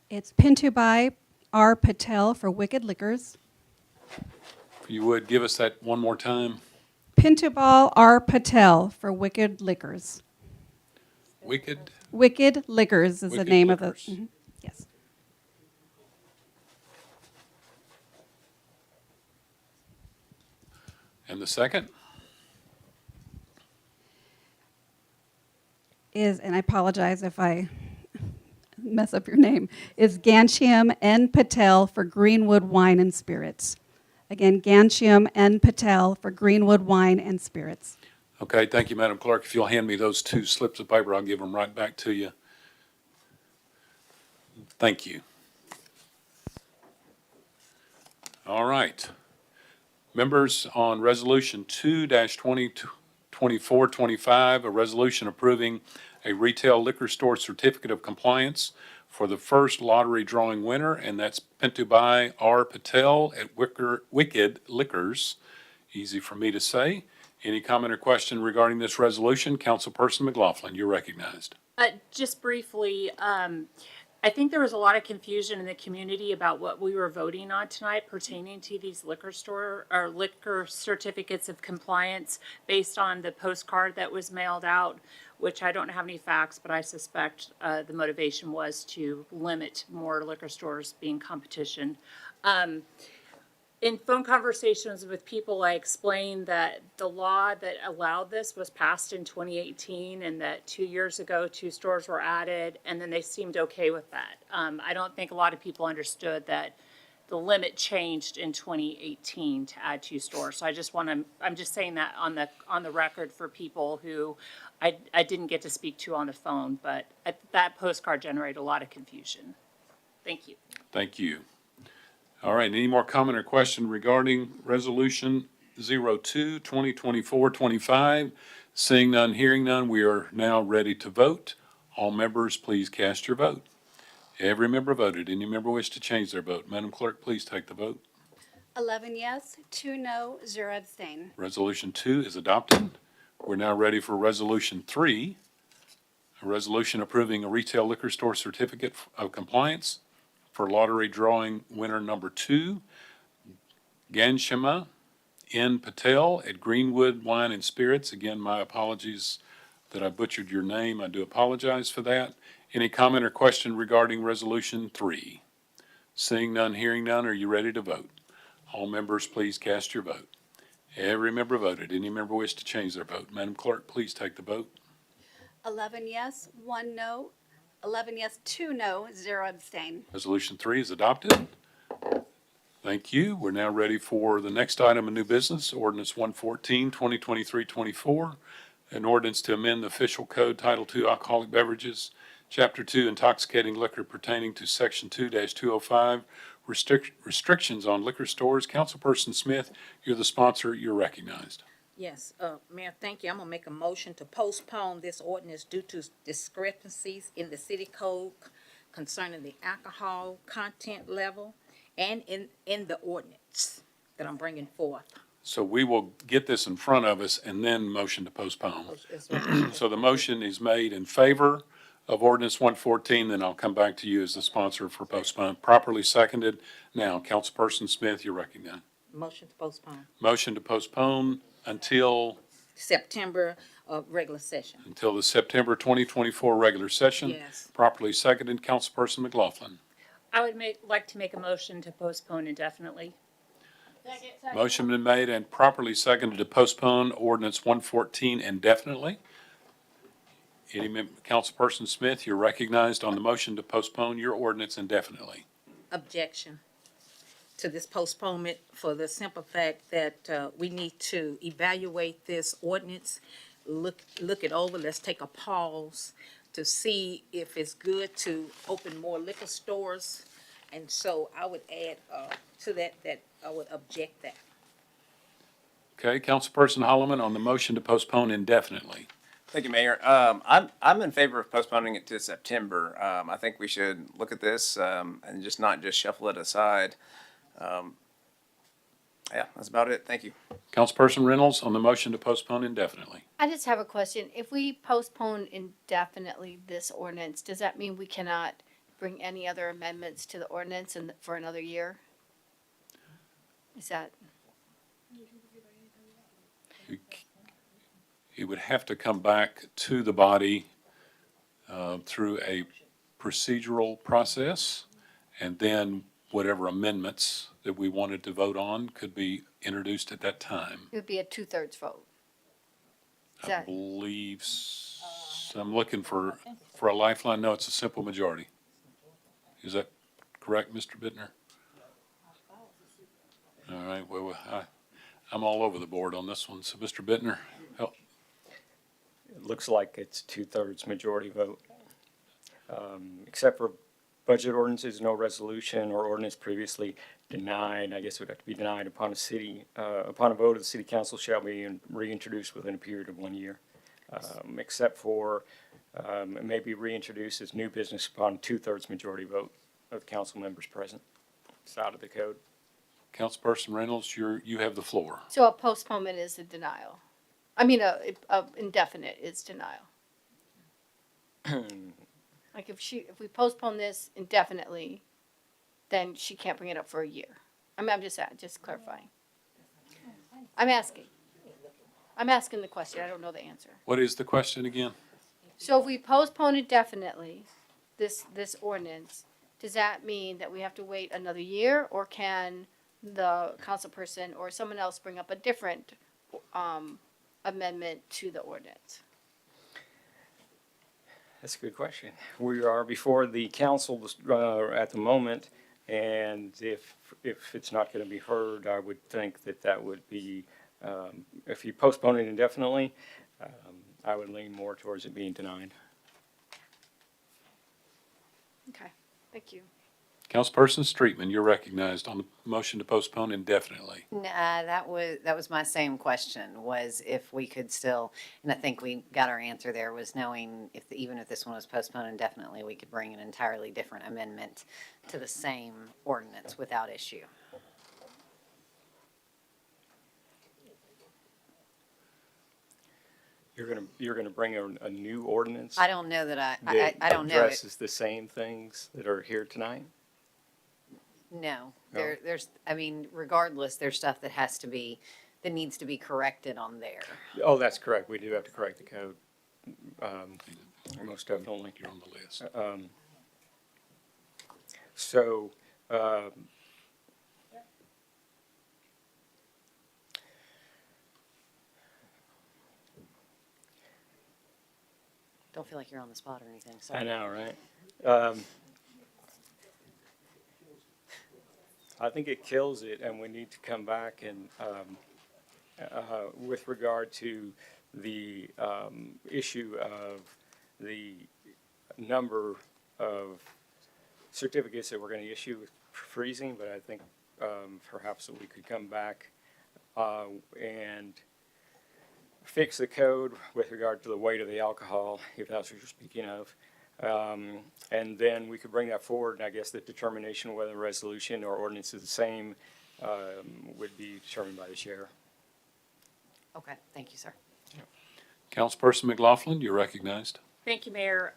It's Pintubai R. Patel for Wicked Liquors. If you would, give us that one more time. Pintubal R. Patel for Wicked Liquors. Wicked. Wicked Liquors is the Wicked name Liquors. of the. Yes. And the second? And I apologize if I mess up your name, is Ghanshyam N. Patel for Greenwood Wine and Spirits. Again, Ghanshyam N. Patel for Greenwood Wine and Spirits. Okay, thank you, Madam Clerk. If you'll hand me those two slips of paper, I'll give them right back to you. Thank you. All right. Members, on Resolution 2-2024-25, a resolution approving a retail liquor store certificate of compliance for the first lottery drawing winner, and that's Pintubai R. Patel at Wicked Liquors. Easy for me to say. Any comment or question regarding this resolution? Councilperson McLaughlin, you're recognized. Just briefly, I think there was a lot of confusion in the community about what we were voting on tonight pertaining to these liquor store or liquor certificates of compliance based on the postcard that was mailed out, which I don't have any facts, but I suspect the motivation was to limit more liquor stores being competition. In phone conversations with people, I explained that the law that allowed this was passed in 2018 and that 2 years ago, 2 stores were added, and then they seemed okay with that. I don't think a lot of people understood that the limit changed in 2018 to add 2 stores. So I'm just saying that on the record for people who I didn't get to speak to on the phone, but that postcard generated a lot of confusion. Thank you. Thank you. All right, any more comment or question regarding Resolution 02-2024-25? Seeing none, hearing none, we are now ready to vote. All members, please cast your vote. Every member voted. Any member wish to change their vote? Madam Clerk, please take the vote. 11 yes, 2 no, 0 abstain. Resolution 2 is adopted. We're now ready for Resolution 3, a resolution approving a retail liquor store certificate of compliance for lottery drawing winner number 2, Ghanshyam N. Patel at Greenwood Wine and Spirits. Again, my apologies that I butchered your name. I do apologize for that. Any comment or question regarding Resolution 3? Seeing none, hearing none, are you ready to vote? All members, please cast your vote. Every member voted. Any member wish to change their vote? Madam Clerk, please take the vote. 11 yes, 1 no, 11 yes, 2 no, 0 abstain. Resolution 3 is adopted. Thank you. We're now ready for the next item of new business, Ordinance 114, 2023-24, an ordinance to amend the official code Title II Alcoholic Beverages, Chapter 2 Intoxicating Liquor pertaining to Section 2-205, restrictions on liquor stores. Councilperson Smith, you're the sponsor. You're recognized. Yes, Mayor, thank you. I'm gonna make a motion to postpone this ordinance due to discrepancies in the city code concerning the alcohol content level and in the ordinance that I'm bringing forth. So we will get this in front of us and then motion to postpone. So the motion is made in favor of Ordinance 114, then I'll come back to you as the sponsor for postpone. Properly seconded. Now, Councilperson Smith, you're recognized. Motion to postpone. Motion to postpone until September, regular session. until the September 2024 regular session. Yes. Properly seconded. Councilperson McLaughlin. I would like to make a motion to postpone indefinitely. Motion been made and properly seconded to postpone Ordinance 114 indefinitely. Councilperson Smith, you're recognized on the motion to postpone your ordinance indefinitely. Objection. to this postponement for the simple fact that we need to evaluate this ordinance, look it over. Let's take a pause to see if it's good to open more liquor stores. And so I would add to that I would object that. Okay, Councilperson Holloman on the motion to postpone indefinitely. Thank you, Mayor. I'm in favor of postponing it to September. I think we should look at this, and just not just shuffle it aside. Yeah, that's about it. Thank you. Councilperson Reynolds on the motion to postpone indefinitely. I just have a question. If we postpone indefinitely this ordinance, does that mean we cannot bring any other amendments to the ordinance for another year? Is that? It would have to come back to the body through a procedural process, and then whatever amendments that we wanted to vote on could be introduced at that time. It would be a 2/3 vote. Is I that? believe, I'm looking for a lifeline. No, it's a simple majority. Is that correct, Mr. Bittner? All right, well, I'm all over the board on this one. So, Mr. Bittner, help. It looks like it's 2/3 majority vote. Except for budget ordinances, no resolution or ordinance previously denied, I guess it would have to be denied upon upon a vote of the city council shall be reintroduced within a period of 1 year. Except for, it may be reintroduced as new business upon 2/3 majority vote of council members present. It's out of the code. Councilperson Reynolds, you have the floor. So a postponement is a denial. I mean, a indefinite is denial. Like if we postpone this indefinitely, then she can't bring it up for a year. I mean, I'm just clarifying. I'm asking the question. I don't know the answer. What is the question again? So if we postpone indefinitely this ordinance, does that mean that we have to wait another year, or can the council person or someone else bring up a different amendment to the ordinance? That's a good question. We are before the council at the moment, and if it's not going to be heard, I would think that would be, if you postpone it indefinitely, I would lean more towards it being denied. Okay, thank you. Councilperson Streetman, you're recognized on the motion to postpone indefinitely. That was my same question, was if we could still, and I think we got our answer there, was knowing even if this one was postponed indefinitely, we could bring an entirely different amendment to the same ordinance without issue. You're gonna bring a new ordinance? I don't know that I don't know. Addresses the same things that are here tonight? No, there's, I mean, regardless, there's stuff that needs to be corrected on there. Oh, that's correct. We do have to correct the code. Most definitely. You're on the list. So, Don't feel like you're on the spot or anything, I sorry. know, right? I think it kills it, and we need to come back and, with regard to the issue of the number of certificates that we're going to issue with freezing, but I think perhaps we could come back and fix the code with regard to the weight of the alcohol, if that's what you're speaking of. And then we could bring that forward, and I guess the determination of whether the resolution or ordinance is the same would be determined by the chair. Okay, thank you, sir. Councilperson McLaughlin, you're recognized. Thank you, Mayor.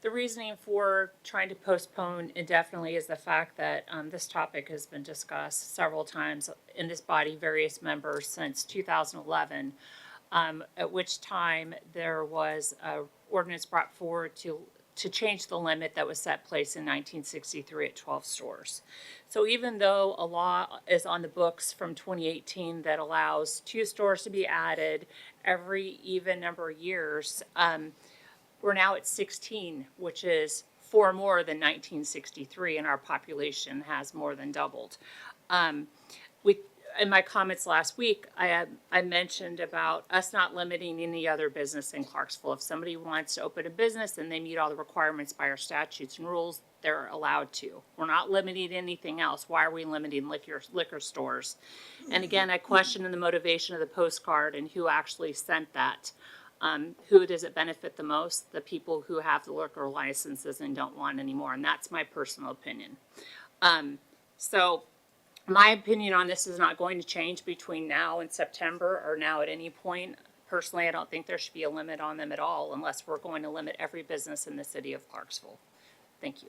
The reasoning for trying to postpone indefinitely is the fact that this topic has been discussed several times in this body, various members, since 2011, at which time there was an ordinance brought forward to change the limit that was set place in 1963 at 12 stores. So even though a law is on the books from 2018 that allows 2 stores to be added every even number of years, we're now at 16, which is four more than 1963, and our population has more than doubled. We, in my comments last week, I mentioned about us not limiting any other business in Clarksville. If somebody wants to open a business and they meet all the requirements by our statutes and rules, they're allowed to. We're not limiting anything else. Why are we limiting liquor stores? And again, I question the motivation of the postcard and who actually sent that. Who does it benefit the most? The people who have the liquor licenses and don't want any more, and that's my personal opinion. So my opinion on this is not going to change between now and September or now at any point. Personally, I don't think there should be a limit on them at all unless we're going to limit every business in the city of Clarksville. Thank you.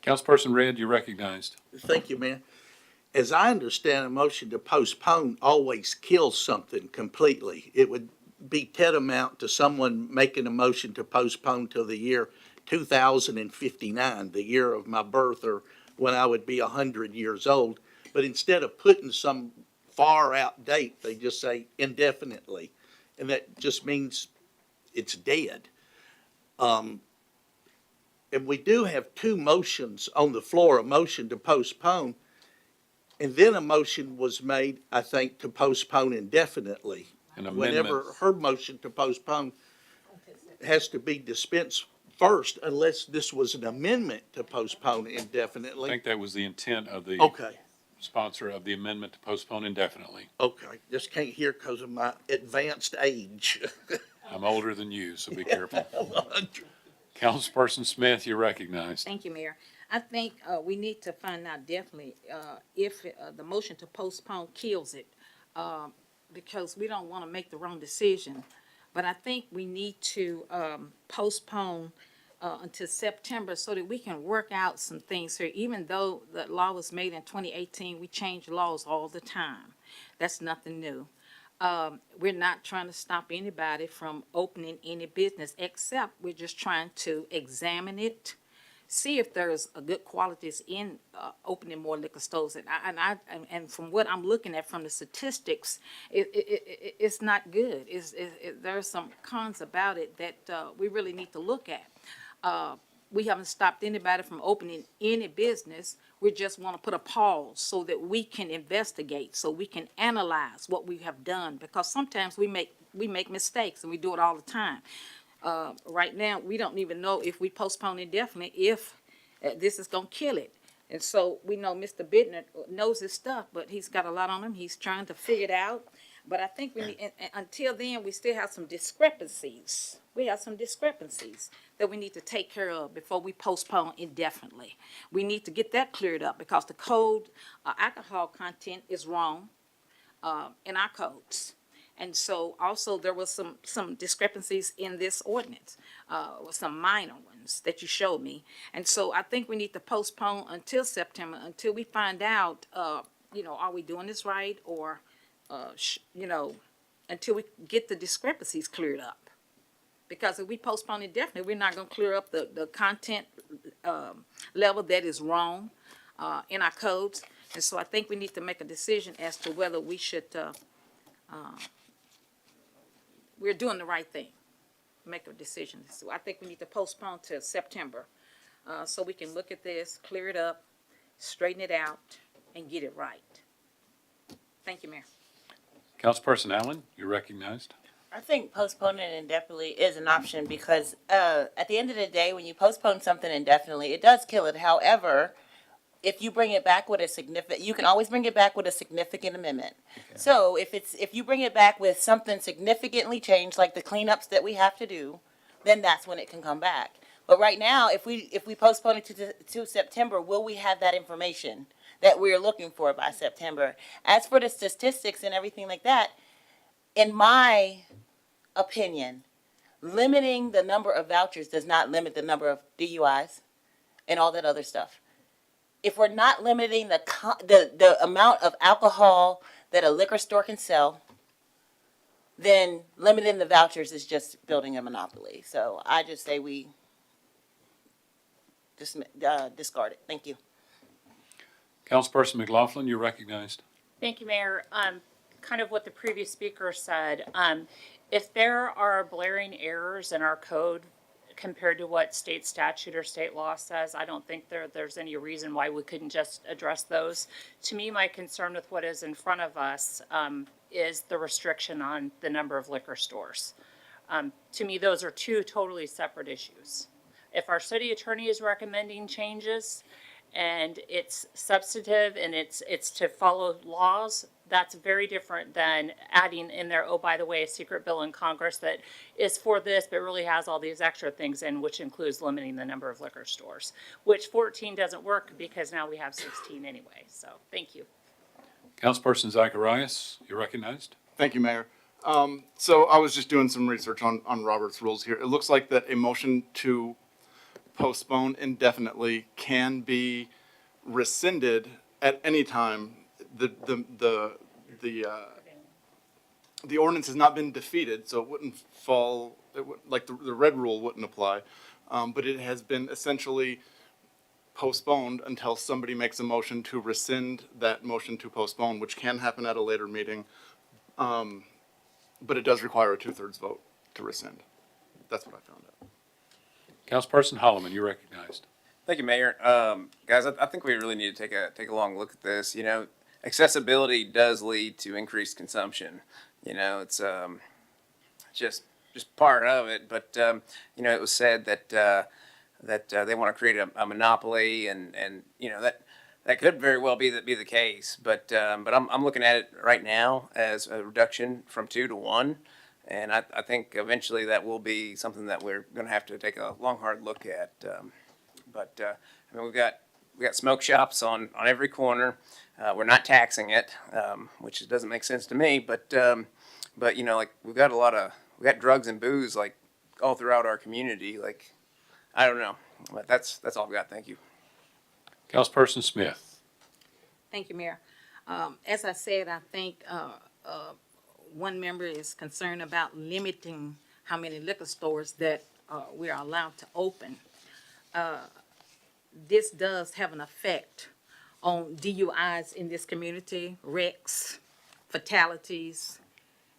Councilperson Redd, you're recognized. Thank you, Mayor. As I understand, a motion to postpone always kills something completely. It would be tantamount to someone making a motion to postpone till the year 2059, the year of my birth, or when I would be 100 years old. But instead of putting some far out date, they just say indefinitely. And that just means it's dead. And we do have two motions on the floor, a motion to postpone, and then a motion was made, I think, to postpone indefinitely. An Whenever amendment. her motion to postpone has to be dispensed first, unless this was an amendment to postpone I indefinitely. think that was the intent of the Okay, sponsor of the amendment to postpone indefinitely. okay, just can't hear because of my advanced age. I'm older than you, so be careful. Councilperson Smith, you're recognized. Thank you, Mayor. I think we need to find out definitely if the motion to postpone kills it, because we don't want to make the wrong decision. But I think we need to postpone until September so that we can work out some things here. Even though the law was made in 2018, we change laws all the time. That's nothing new. We're not trying to stop anybody from opening any business, except we're just trying to examine it, see if there's a good qualities in opening more liquor stores. And from what I'm looking at from the statistics, it's not good. There's some cons about it that we really need to look at. We haven't stopped anybody from opening any business. We just want to put a pause so that we can investigate, so we can analyze what we have done, because sometimes we make mistakes, and we do it all the time. Right now, we don't even know if we postpone indefinitely, if this is gonna kill it. And so we know Mr. Bittner knows his stuff, but he's got a lot on him. He's trying to figure it out. But I think we need, and until then, we still have some discrepancies. We have some discrepancies that we need to take care of before we postpone indefinitely. We need to get that cleared up, because the code, alcohol content is wrong in our codes. And so also there was some discrepancies in this ordinance, some minor ones that you showed me. And so I think we need to postpone until September, until we find out, are we doing this right, or, until we get the discrepancies cleared up. Because if we postpone indefinitely, we're not gonna clear up the content level that is wrong in our codes. And so I think we need to make a decision as to whether we should, we're doing the right thing, make a decision. So I think we need to postpone to September, so we can look at this, clear it up, straighten it out, and get it right. Thank you, Mayor. Councilperson Allen, you're recognized. I think postponing it indefinitely is an option because at the end of the day, when you postpone something indefinitely, it does kill it. However, if you bring it back with a significant, you can always bring it back with a significant amendment. Okay. So if you bring it back with something significantly changed, like the cleanups that we have to do, then that's when it can come back. But right now, if we postpone it to September, will we have that information that we're looking for by September? As for the statistics and everything like that, in my opinion, limiting the number of vouchers does not limit the number of DUIs and all that other stuff. If we're not limiting the amount of alcohol that a liquor store can sell, then limiting the vouchers is just building a monopoly. So I just say we discard it. Thank you. Councilperson McLaughlin, you're recognized. Thank you, Mayor. Kind of what the previous speaker said. If there are blaring errors in our code compared to what state statute or state law says. I don't think there's any reason why we couldn't just address those. To me, my concern with what is in front of us is the restriction on the number of liquor stores. To me, those are two totally separate issues. If our city attorney is recommending changes and it's substantive and it's to follow laws, that's very different than adding in there, oh, by the way, a secret bill in Congress that is for this, but really has all these extra things in, which includes limiting the number of liquor stores, which 14 doesn't work because now we have 16 anyway. So thank you. Councilperson Zacharias, you're recognized. Thank you, Mayor. So I was just doing some research on Robert's rules here. It looks like that a motion to postpone indefinitely can be rescinded at any time. The ordinance has not been defeated, so it wouldn't fall, like the red rule wouldn't apply. But it has been essentially postponed until somebody makes a motion to rescind that motion to postpone, which can happen at a later meeting. But it does require a 2/3 vote to rescind. That's what I found out. Councilperson Holloman, you're recognized. Thank you, Mayor. Guys, I think we really need to take a long look at this. You know, accessibility does lead to increased consumption. You know, it's just part of it. But you know, it was said that they want to create a monopoly, and you know that could very well be the case. But I'm looking at it right now as a reduction from 2 to 1. And I think eventually that will be something that we're going to have to take a long, hard look at. I mean, we've got smoke shops on every corner. We're not taxing it, which doesn't make sense to me. But you know, like we got drugs and booze like all throughout our community. Like, I don't know, but that's all I've got. Thank you. Councilperson Smith. Thank you, Mayor. As I said, I think one member is concerned about limiting how many liquor stores that we are allowed to open. This does have an effect on DUIs in this community, wrecks, fatalities,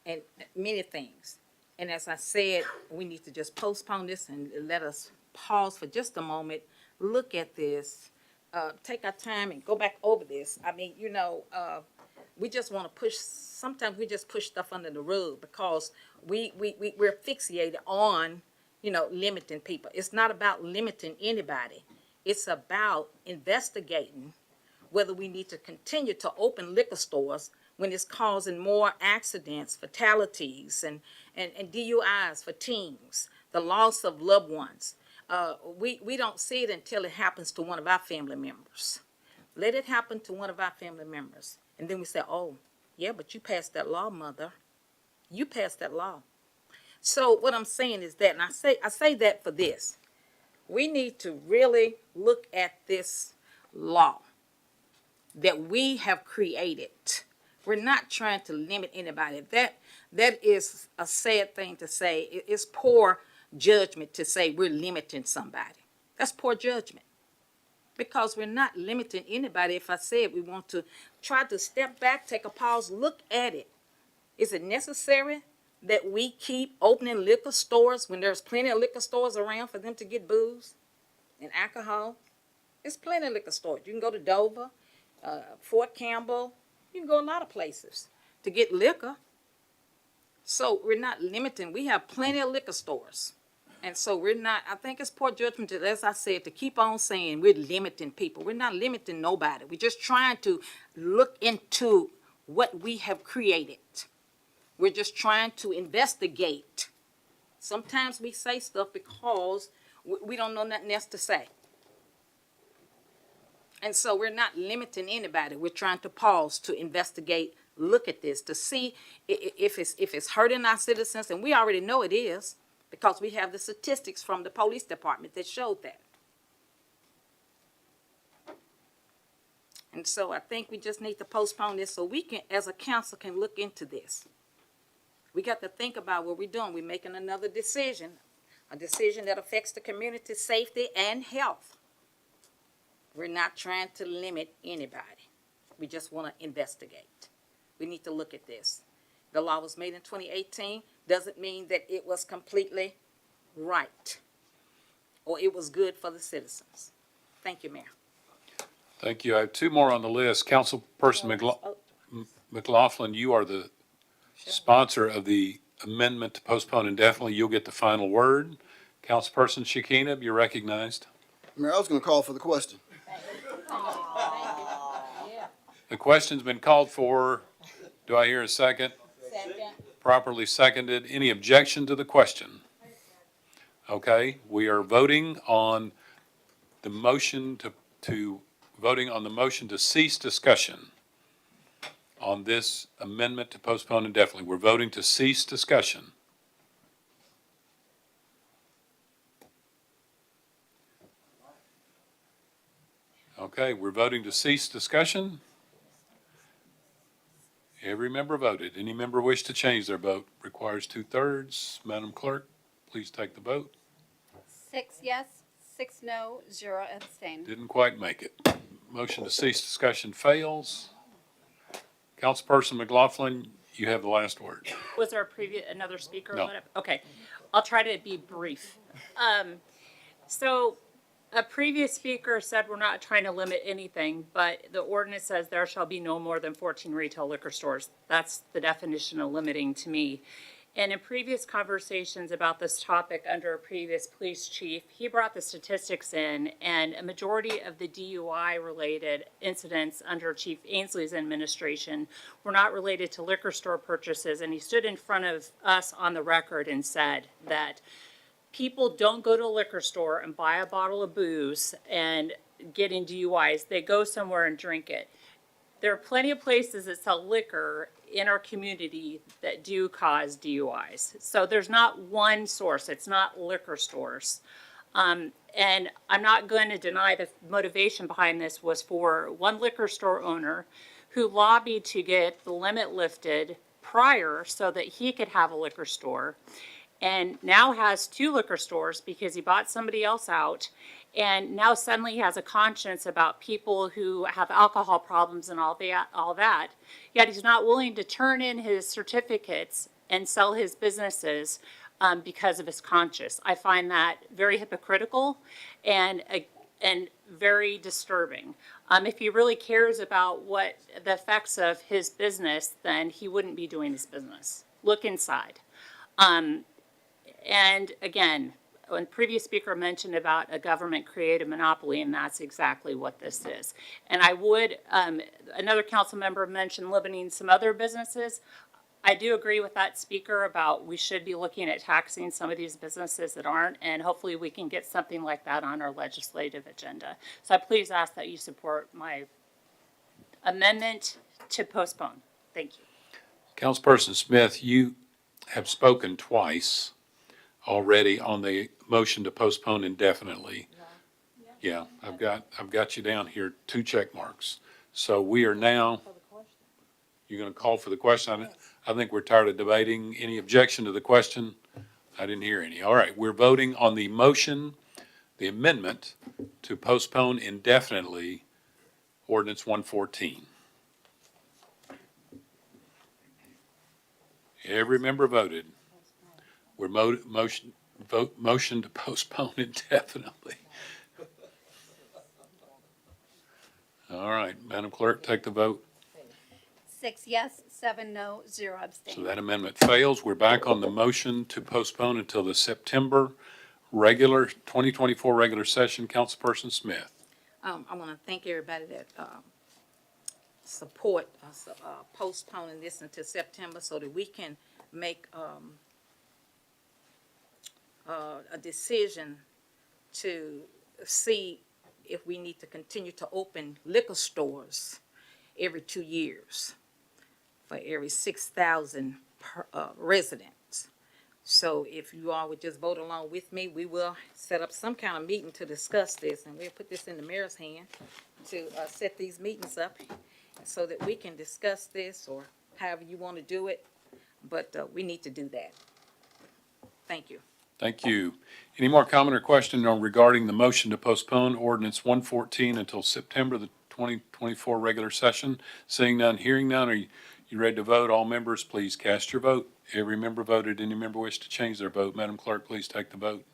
and many things. And as I said, we need to just postpone this and let us pause for just a moment, look at this, take our time and go back over this. I mean, you know, we just want to sometimes we just push stuff under the rug because we're fixated on, you know, limiting people. It's not about limiting anybody. It's about investigating whether we need to continue to open liquor stores when it's causing more accidents, fatalities, and DUIs for teens, the loss of loved ones. We don't see it until it happens to one of our family members. Let it happen to one of our family members. And then we say, oh, yeah, but you passed that law, mother. You passed that law. So what I'm saying is that, and I say that for this. We need to really look at this law that we have created. We're not trying to limit anybody. That is a sad thing to say. It's poor judgment to say we're limiting somebody. That's poor judgment. Because we're not limiting anybody. If I said we want to try to step back, take a pause, look at it. Is it necessary that we keep opening liquor stores when there's plenty of liquor stores around for them to get booze and alcohol? There's plenty of liquor stores. You can go to Dover, Fort Campbell. You can go a lot of places to get liquor. So we're not limiting. We have plenty of liquor stores. And so we're not, I think it's poor judgment, as I said, to keep on saying we're limiting people. We're not limiting nobody. We're just trying to look into what we have created. We're just trying to investigate. Sometimes we say stuff because we don't know nothing else to say. And so we're not limiting anybody. We're trying to pause to investigate, look at this, to see if it's hurting our citizens, and we already know it is, because we have the statistics from the police department that showed that. And so I think we just need to postpone this so we can, as a council, can look into this. We got to think about what we're doing. We're making another decision, a decision that affects the community safety and health. We're not trying to limit anybody. We just want to investigate. We need to look at this. The law was made in 2018. Doesn't mean that it was completely right. or it was good for the citizens. Thank you, Mayor. Thank you. I have two more on the list. Councilperson McLaughlin, you are the sponsor of the amendment to postpone indefinitely. You'll get the final word. Councilperson Shekinah, you're recognized. Mayor, I was gonna call for the question. The question's been called for. Do I hear a second? Second. Properly seconded. Any objection to the question? Okay, we are voting on the motion voting on the motion to cease discussion on this amendment to postpone indefinitely. We're voting to cease discussion. Okay, we're voting to cease discussion. Every member voted. Any member wish to change their vote? Requires 2/3. Madam Clerk, please take the vote. 6 yes, 6 no, 0 abstain. Didn't quite make it. Motion to cease discussion fails. Councilperson McLaughlin, you have the last word. Was there another speaker? No. Okay, I'll try to be brief. So a previous speaker said we're not trying to limit anything, but the ordinance says there shall be no more than 14 retail liquor stores. That's the definition of limiting to me. And in previous conversations about this topic under a previous police chief, he brought the statistics in, and a majority of the DUI-related incidents under Chief Ainsley's administration were not related to liquor store purchases. And he stood in front of us on the record and said that people don't go to a liquor store and buy a bottle of booze and get in DUIs. They go somewhere and drink it. There are plenty of places that sell liquor in our community that do cause DUIs. So there's not one source. It's not liquor stores. And I'm not going to deny the motivation behind this was for one liquor store owner who lobbied to get the limit lifted prior so that he could have a liquor store, and now has 2 liquor stores because he bought somebody else out, and now suddenly has a conscience about people who have alcohol problems and all that. Yet he's not willing to turn in his certificates and sell his businesses because of his conscience. I find that very hypocritical and very disturbing. If he really cares about what the effects of his business, then he wouldn't be doing his business. Look inside. And again, when previous speaker mentioned about a government created monopoly, and that's exactly what this is. And I would, another council member mentioned limiting some other businesses. I do agree with that speaker about we should be looking at taxing some of these businesses that aren't, and hopefully we can get something like that on our legislative agenda. So I please ask that you support my amendment to postpone. Thank you. Councilperson Smith, you have spoken twice already on the motion to postpone indefinitely. Yeah, I've got you down here, 2 check marks. So we are now, you're gonna call for the question? I think we're tired of debating. Any objection to the question? I didn't hear any. All right, we're voting on the motion, the amendment to postpone indefinitely ordinance 114. Every member voted. We're motion to postpone indefinitely. All right, Madam Clerk, take the vote. 6 yes, 7 no, 0 So abstain. that amendment fails. We're back on the motion to postpone until the September regular, 2024 regular session. Councilperson Smith. I want to thank everybody that support postponing this until September so that we can make a decision to see if we need to continue to open liquor stores every 2 years for every 6,000 residents. So if you all would just vote along with me, we will set up some kind of meeting to discuss this, and we'll put this in the mayor's hand to set these meetings up so that we can discuss this, or however you want to do it, but we need to do that. Thank you. Thank you. Any more comment or question on regarding the motion to postpone ordinance 114 until September the 2024 regular session? Seeing none, hearing none, are you ready to vote? All members, please cast your vote. Every member voted. Any member wish to change their vote? Madam Clerk, please take the vote.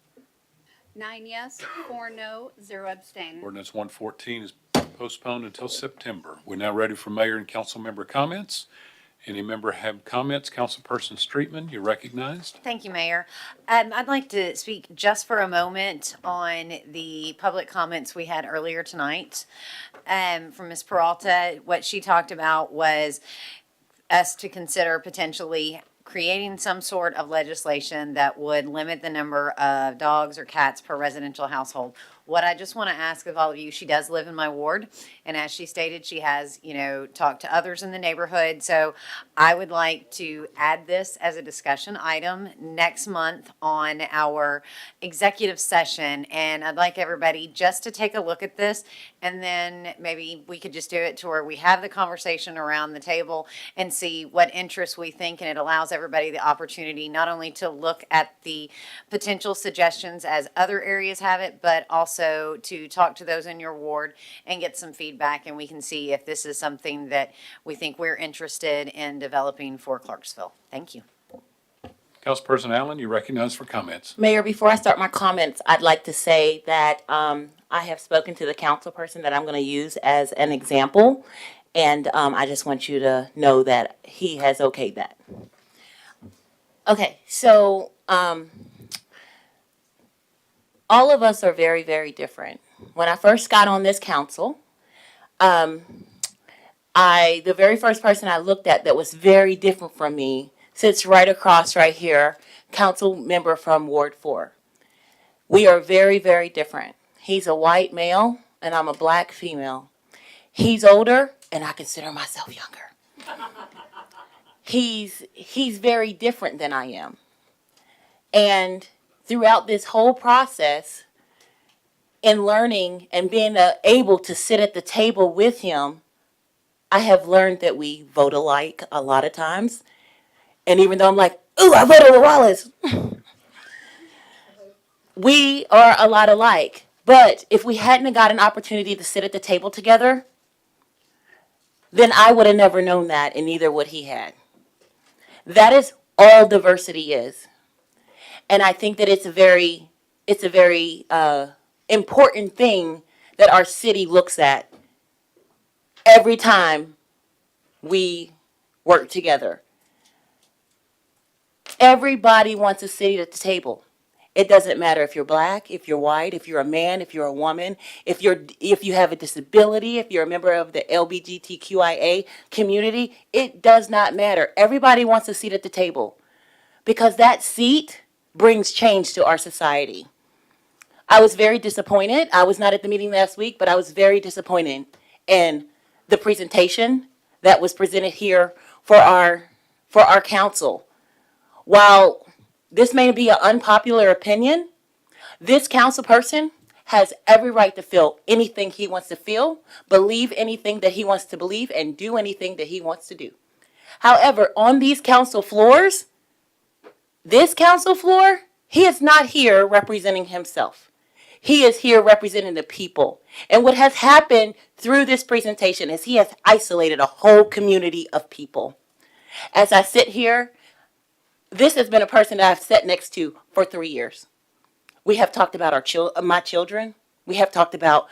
9 yes, 4 no, 0 abstain. Ordinance 114 is postponed until September. We're now ready for mayor and council member comments. Any member have comments? Councilperson Streetman, you're recognized. Thank you, Mayor. I'd like to speak just for a moment on the public comments we had earlier tonight from Ms. Peralta. What she talked about was us to consider potentially creating some sort of legislation that would limit the number of dogs or cats per residential household. What I just want to ask of all of you, she does live in my ward, and as she stated, she has, talked to others in the neighborhood. So I would like to add this as a discussion item next month on our executive session. And I'd like everybody just to take a look at this, and then maybe we could just do it to where we have the conversation around the table and see what interests we think, and it allows everybody the opportunity not only to look at the potential suggestions as other areas have it, but also to talk to those in your ward and get some feedback, and we can see if this is something that we think we're interested in developing for Clarksville. Thank you. Councilperson Allen, you're recognized for comments. Mayor, before I start my comments, I'd like to say that I have spoken to the council person that I'm going to use as an example, and I just want you to know that he has okayed that. Okay, so all of us are very, very different. When I first got on this council, the very first person I looked at that was very different from me sits right across right here, council member from Ward 4. We are very, very different. He's a white male and I'm a black female. He's older and I consider myself younger. He's very different than I am. And throughout this whole process, in learning and being able to sit at the table with him, I have learned that we vote alike a lot of times. And even though I'm like, ooh, I voted with Wallace, we are a lot alike. But if we hadn't got an opportunity to sit at the table together, then I would have never known that, and neither would he had. That is all diversity is. And I think that it's a very important thing that our city looks at every time we work together. Everybody wants a seat at the table. It doesn't matter if you're black, if you're white, if you're a man, if you're a woman, if you have a disability, if you're a member of the LGBTQIA community, it does not matter. Everybody wants a seat at the table because that seat brings change to our society. I was very disappointed. I was not at the meeting last week, but I was very disappointed in the presentation that was presented here for our council. While this may be an unpopular opinion, this council person has every right to feel anything he wants to feel, believe anything that he wants to believe, and do anything that he wants to do. However, on these council floors, this council floor, he is not here representing himself. He is here representing the people. And what has happened through this presentation is he has isolated a whole community of people. As I sit here, this has been a person that I've sat next to for 3 years. We have talked about my children. We have talked about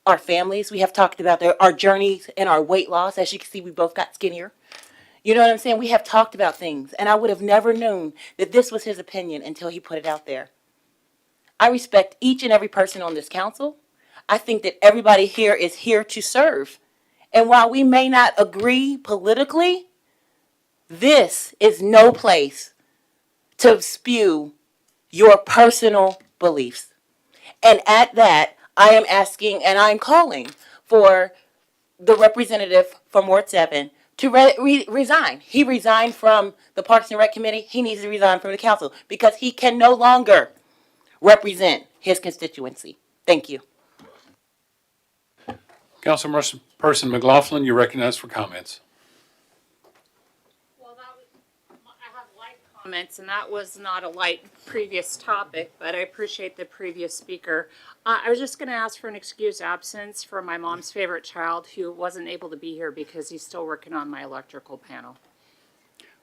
our families. We have talked about our journeys and our weight loss. As you can see, we both got skinnier. You know what I'm saying? We have talked about things, and I would have never known that this was his opinion until he put it out there. I respect each and every person on this council. I think that everybody here is here to serve. And while we may not agree politically, this is no place to spew your personal beliefs. And at that, I am asking and I'm calling for the representative from Ward 7 to resign. He resigned from the Parks and Rec Committee. He needs to resign from the council because he can no longer represent his constituency. Thank you. Councilperson McLaughlin, you're recognized for comments. Well, I have light comments, and that was not a light previous topic, but I appreciate the previous speaker. I was just going to ask for an excused absence for my mom's favorite child who wasn't able to be here because he's still working on my electrical panel.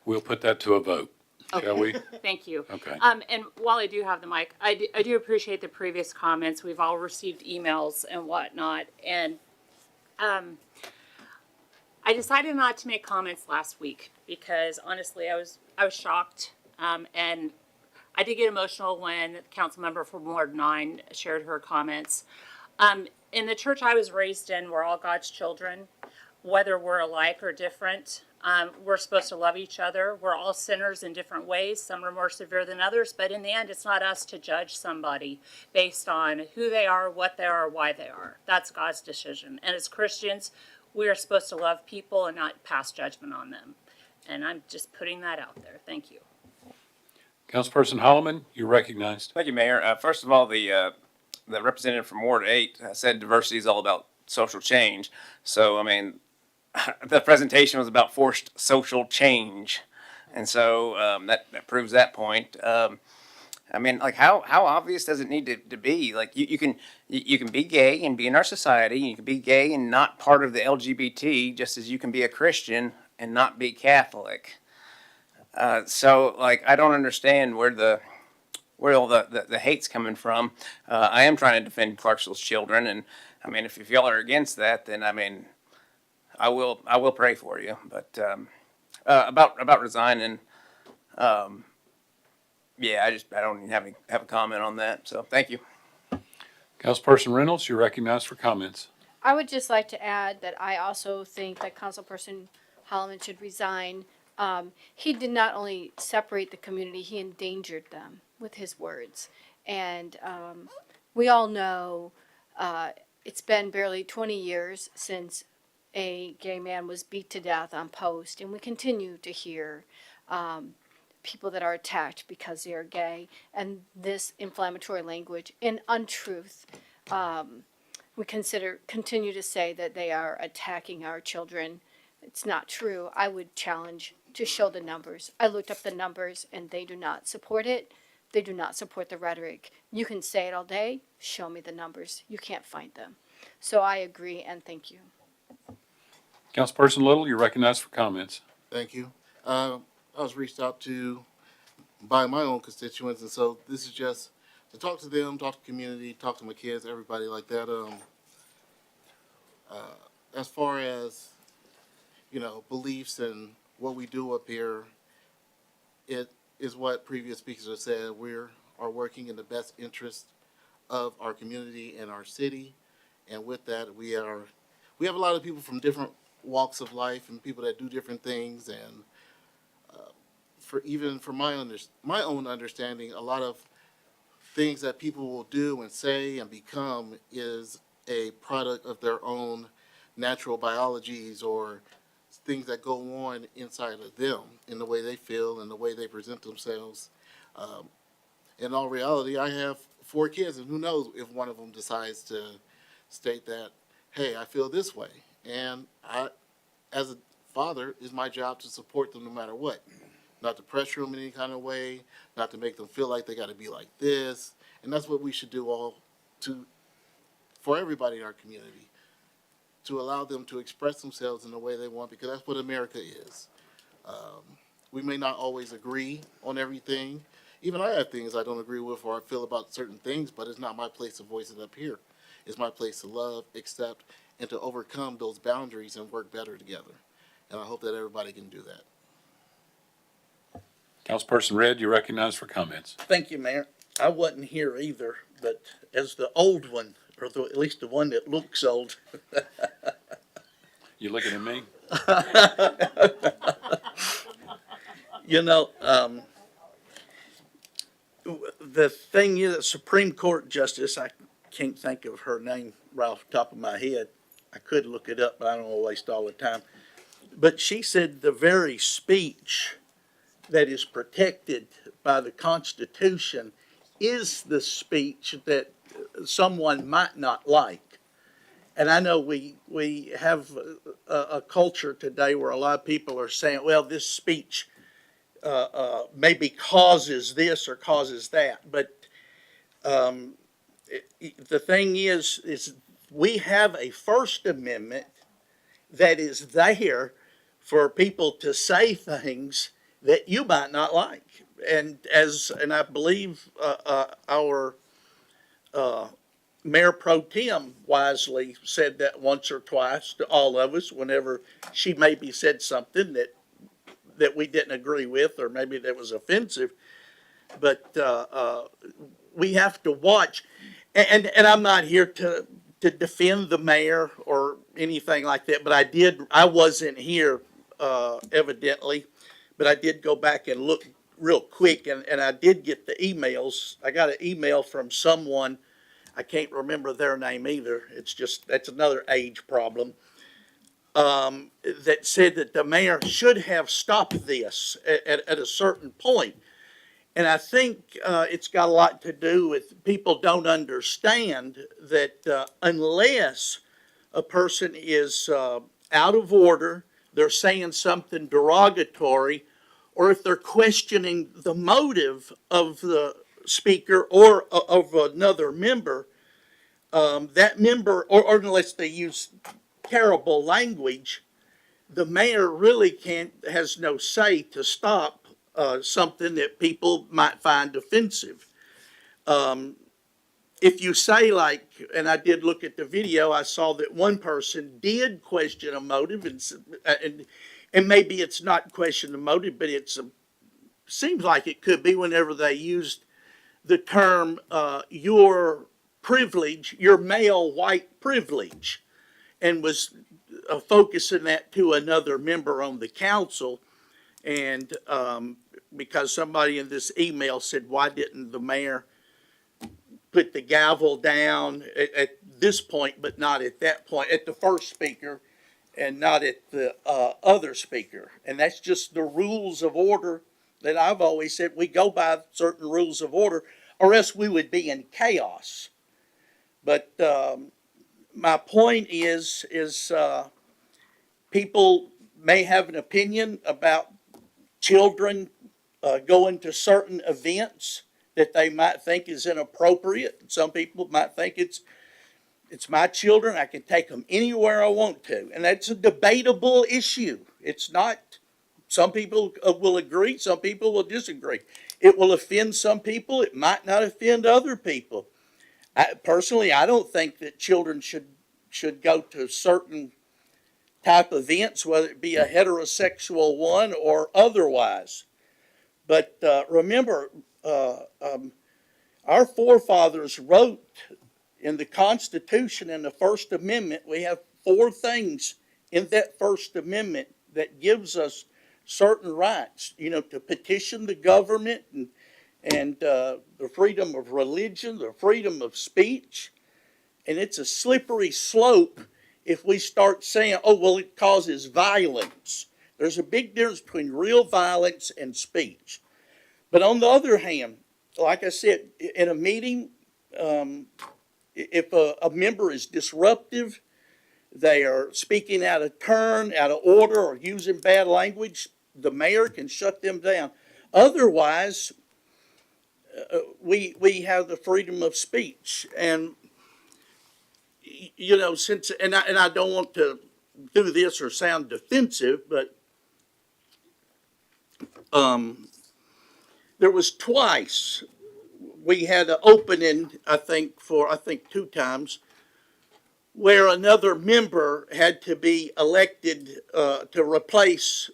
We'll put that to a vote. Shall we? Thank you. Okay. And while I do have the mic, I do appreciate the previous comments. We've all received emails and whatnot. And I decided not to make comments last week because honestly, I was shocked. And I did get emotional when the council member from Ward 9 shared her comments. In the church I was raised in, we're all God's children, whether we're alike or different. We're supposed to love each other. We're all sinners in different ways. Some are more severe than others, but in the end, it's not us to judge somebody based on who they are, what they are, why they are. That's God's decision. And as Christians, we are supposed to love people and not pass judgment on them. And I'm just putting that out there. Thank you. Councilperson Holloman, you're recognized. Thank you, Mayor. First of all, the representative from Ward 8 said diversity is all about social change. So, I mean, the presentation was about forced social change. And so that proves that point. I mean, like, how obvious does it need to be? Like, you can be gay and be in our society. You can be gay and not part of the LGBT, just as you can be a Christian and not be Catholic. So, like, I don't understand where all the hate's coming from. I am trying to defend Clarksville's children, and I mean, if y'all are against that, then I mean, I will pray for you. But about resigning, yeah, I don't even have a comment on that. So thank you. Councilperson Reynolds, you're recognized for comments. I would just like to add that I also think that Councilperson Holloman should resign. He did not only separate the community, he endangered them with his words. And we all know it's been barely 20 years since a gay man was beat to death on post, and we continue to hear people that are attacked because they are gay, and this inflammatory language and untruth. We continue to say that they are attacking our children. It's not true. I would challenge to show the numbers. I looked up the numbers, and they do not support it. They do not support the rhetoric. You can say it all day. Show me the numbers. You can't find them. So I agree, and thank you. Councilperson Little, you're recognized for comments. Thank you. I was reached out to by my own constituents, and so this is just to talk to them, talk to the community, talk to my kids, everybody like that. As far as, beliefs and what we do up here, it is what previous speakers have said. We are working in the best interest of our community and our city, and with that, we have a lot of people from different walks of life and people that do different things, and for my own understanding, a lot of things that people will do and say and become is a product of their own natural biologies or things that go on inside of them in the way they feel and the way they present themselves. In all reality, I have 4 kids, and who knows if one of them decides to state that, hey, I feel this way. And as a father, it's my job to support them no matter what. Not to pressure them in any kind of way, not to make them feel like they got to be like this. And that's what we should do for everybody in our community, to allow them to express themselves in the way they want, because that's what America is. We may not always agree on everything. Even I have things I don't agree with or I feel about certain things, but it's not my place to voice it up here. It's my place to love, accept, and to overcome those boundaries and work better together. And I hope that everybody can do that. Councilperson Redd, you're recognized for comments. Thank you, Mayor. I wasn't here either, but as the old one, or at least the one that looks old. You looking at me? The thing is, the Supreme Court Justice, I can't think of her name right off the top of my head. I could look it up, but I don't want to waste all the time. But she said the very speech that is protected by the Constitution is the speech that someone might not like. And I know we have a culture today where a lot of people are saying, well, this speech maybe causes this or causes that. But the thing is we have a First Amendment that is there for people to say things that you might not like. And I believe our Mayor Pro Tem wisely said that once or twice to all of us whenever she maybe said something that we didn't agree with, or maybe that was offensive. But we have to watch, and I'm not here to defend the mayor or anything like that, but I wasn't here evidently, but I did go back and look real quick, and I did get the emails. I got an email from someone, I can't remember their name either. It's just, that's another age problem. That said that the mayor should have stopped this at a certain point. And I think it's got a lot to do with people don't understand that unless a person is out of order, they're saying something derogatory, or if they're questioning the motive of the speaker or of another member, that member, or unless they use terrible language, the mayor really has no say to stop something that people might find offensive. If you say, like, and I did look at the video, I saw that one person did question a motive, and maybe it's not question the motive, but seems like it could be whenever they used the term your privilege, your male white privilege, and was focusing that to another member on the council. And because somebody in this email said, why didn't the mayor put the gavel down at this point, but not at that point, at the first speaker, and not at the other speaker? And that's just the rules of order that I've always said. We go by certain rules of order, or else we would be in chaos. But my point is people may have an opinion about children going to certain events that they might think is inappropriate. Some people might think it's my children, I can take them anywhere I want to. And that's a debatable issue. It's not, some people will agree, some people will disagree. It will offend some people, it might not offend other people. Personally, I don't think that children should go to certain type of events, whether it be a heterosexual one or otherwise. But remember, our forefathers wrote in the Constitution and the First Amendment, we have 4 things in that First Amendment that gives us certain rights, to petition the government, and the freedom of religion, the freedom of speech. And it's a slippery slope if we start saying, oh, well, it causes violence. There's a big difference between real violence and speech. But on the other hand, like I said, in a meeting, if a member is disruptive, they are speaking out of turn, out of order, or using bad language, the mayor can shut them down. Otherwise, we have the freedom of speech. And, since, and I don't want to do this or sound defensive, but there was twice we had an opening, I think 2 times, where another member had to be elected to replace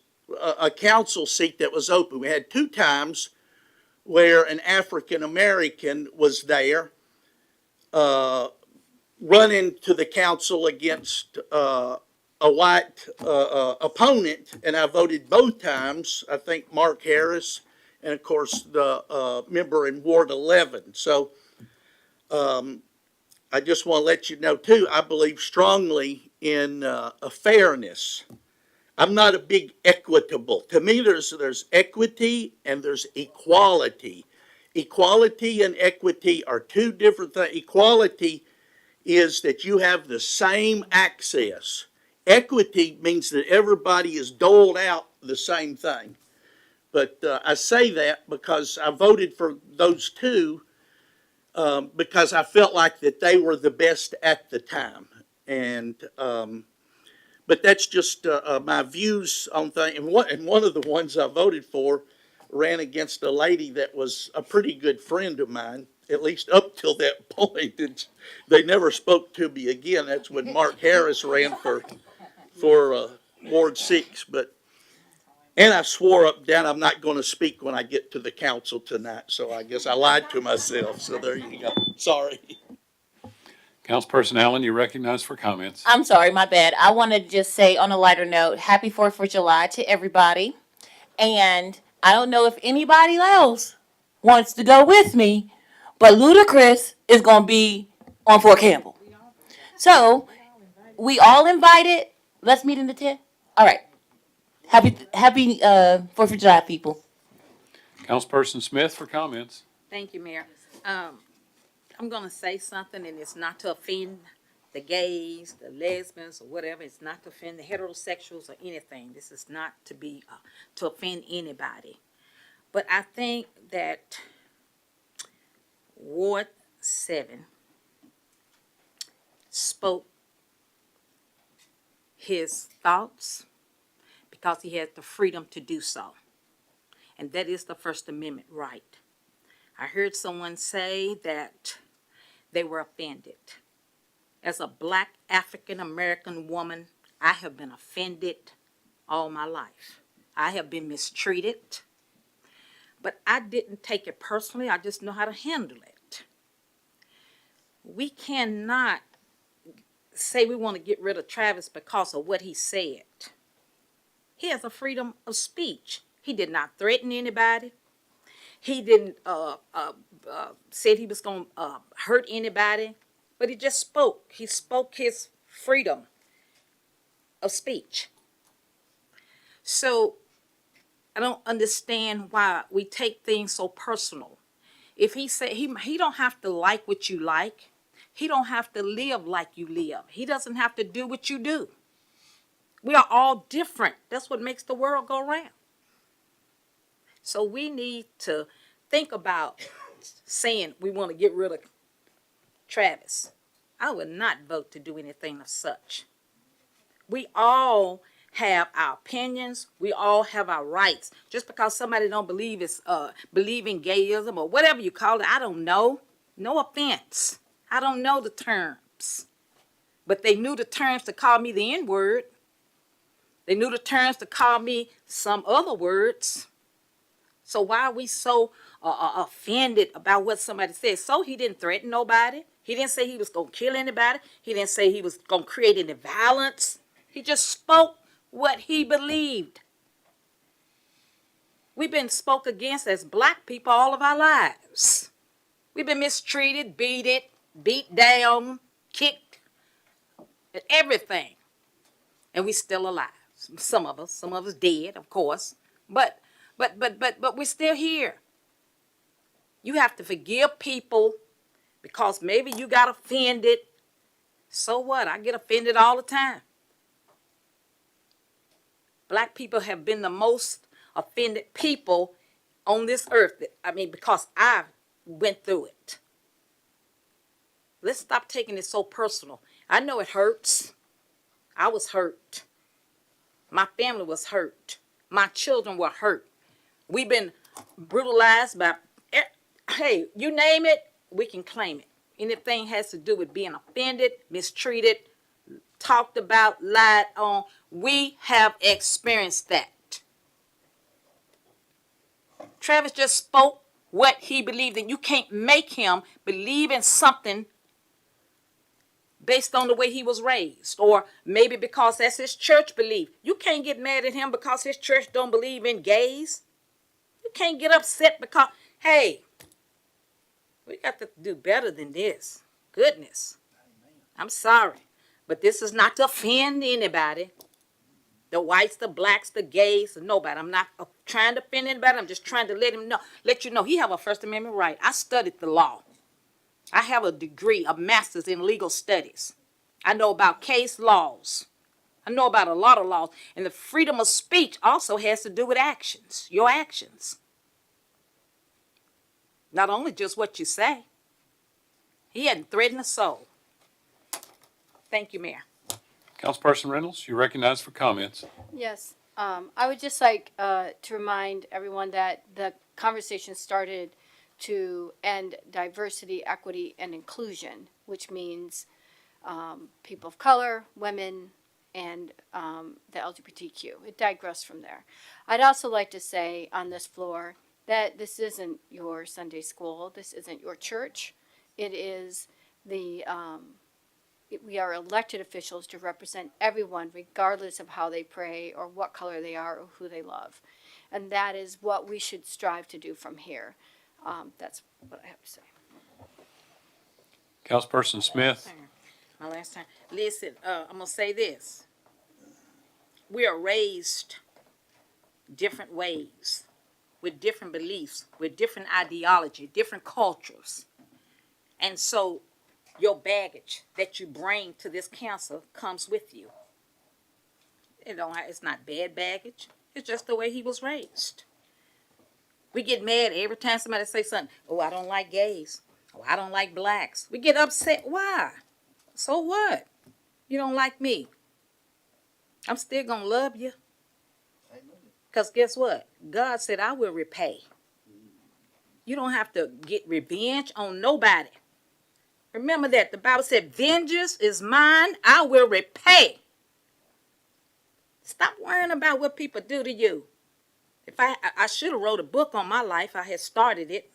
a council seat that was open. We had 2 times where an African American was there running to the council against a white opponent, and I voted both times. I think Mark Harris, and of course the member in Ward 11. So I just want to let you know too, I believe strongly in a fairness. I'm not a big equitable. To me, there's equity and there's equality. Equality and equity are 2 different things. Equality is that you have the same access. Equity means that everybody is doled out the same thing. But I say that because I voted for those 2 because I felt like that they were the best at the time. And But that's just my views on things. And one of the ones I voted for ran against a lady that was a pretty good friend of mine, at least up till that point. And they never spoke to me again. That's when Mark Harris ran for Ward 6. And I swore up and down I'm not going to speak when I get to the council tonight. So I guess I lied to myself. So there you go. Sorry. Councilperson Allen, you recognize for comments. I'm sorry, my bad. I want to just say on a lighter note, happy 4th of July to everybody. And I don't know if anybody else wants to go with me, but Ludacris is going to be on Fort Campbell. So we all invited. Let's meet in the tent. All right. Happy 4th of July, people. Councilperson Smith for comments. Thank you, Mayor. I'm gonna say something, and it's not to offend the gays, the lesbians, or whatever. It's not to offend the heterosexuals or anything. This is not to be to offend anybody. But I think that Ward 7 spoke his thoughts because he had the freedom to do so. And that is the First Amendment right. I heard someone say that they were offended. As a black African American woman, I have been offended all my life. I have been mistreated, but I didn't take it personally. I just know how to handle it. We cannot say we want to get rid of Travis because of what he said. He has a freedom of speech. He did not threaten anybody. He didn't said he was going to hurt anybody, but he just spoke. He spoke his freedom of speech. So I don't understand why we take things so personal. If he said he don't have to like what you like. He don't have to live like you live. He doesn't have to do what you do. We are all different. That's what makes the world go round. So we need to think about saying we want to get rid of Travis. I would not vote to do anything of such. We all have our opinions. We all have our rights. Just because somebody don't believe in gayism or whatever you call it, I don't know. No offense. I don't know the terms. But they knew the terms to call me the N-word. They knew the terms to call me some other words. So why are we so offended about what somebody said? So he didn't threaten nobody. He didn't say he was going to kill anybody. He didn't say he was going to create any violence. He just spoke what he believed. We've been spoke against as black people all of our lives. We've been mistreated, beat down, kicked, and everything. And we still alive. Some of us dead, of course. But we're still here. You have to forgive people because maybe you got offended. So what? I get offended all the time. Black people have been the most offended people on this earth. Because I went through it. Let's stop taking it so personal. I know it hurts. I was hurt. My family was hurt. My children were hurt. We've been brutalized by, hey, you name it, we can claim it. Anything has to do with being offended, mistreated, talked about, lied on. We have experienced that. Travis just spoke what he believed in. You can't make him believe in something based on the way he was raised, or maybe because that's his church belief. You can't get mad at him because his church don't believe in gays. You can't get upset because, hey, we got to do better than this. Goodness. I'm sorry, but this is not to offend anybody. The whites, the blacks, the gays, nobody. I'm not trying to offend anybody. I'm just trying to let you know he have a First Amendment right. I studied the law. I have a degree, a master's in legal studies. I know about case laws. I know about a lot of laws. And the freedom of speech also has to do with actions, your actions. Not only just what you say. He hadn't threatened a soul. Thank you, Mayor. Councilperson Reynolds, you're recognized for comments. Yes, I would just like to remind everyone that the conversation started to end diversity, equity, and inclusion, which means people of color, women, and the LGBTQ. It digressed from there. I'd also like to say on this floor that this isn't your Sunday school. This isn't your church. It is the we are elected officials to represent everyone regardless of how they pray or what color they are or who they love. And that is what we should strive to do from here. That's what I have to say. Councilperson Smith. My last time. Listen, I'm gonna say this. We are raised different ways, with different beliefs, with different ideology, different cultures. And so your baggage that you bring to this council comes with you. It's not bad baggage. It's just the way he was raised. We get mad every time somebody says something. Oh, I don't like gays. Oh, I don't like blacks. We get upset. Why? So what? You don't like me. I'm still going to love you. Because guess what? God said, I will repay. You don't have to get revenge on nobody. Remember that. The Bible said, vengeance is mine. I will repay. Stop worrying about what people do to you. If I should have wrote a book on my life. I had started it.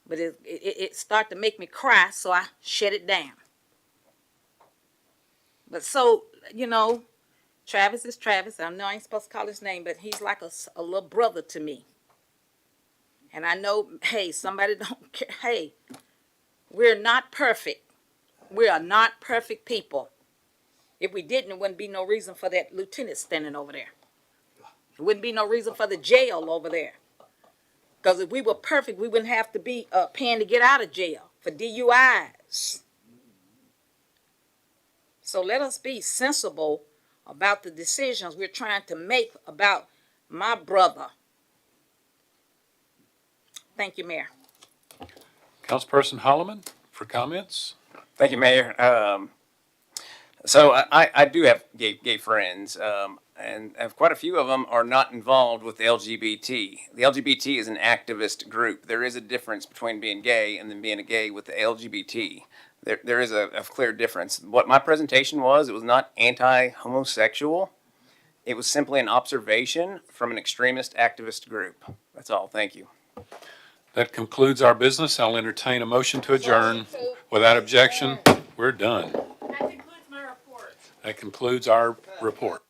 But it started to make me cry, so I shut it down. But so, Travis is Travis. I know I ain't supposed to call his name, but he's like a little brother to me. And I know, hey, somebody don't care. Hey, we're not perfect. We are not perfect people. If we didn't, there wouldn't be no reason for that lieutenant standing over there. There wouldn't be no reason for the jail over there. Because if we were perfect, we wouldn't have to be paying to get out of jail for DUIs. So let us be sensible about the decisions we're trying to make about my brother. Thank you, Mayor. Councilperson Holloman for comments. Thank you, Mayor. So I do have gay friends, and quite a few of them are not involved with the LGBT. The LGBT is an activist group. There is a difference between being gay and then being a gay with the LGBT. There is a clear difference. What my presentation was, it was not anti-homosexual. It was simply an observation from an extremist activist group. That's all. Thank you. That concludes our business. I'll entertain a motion to adjourn. Without objection, we're done. That concludes my report. That concludes our report.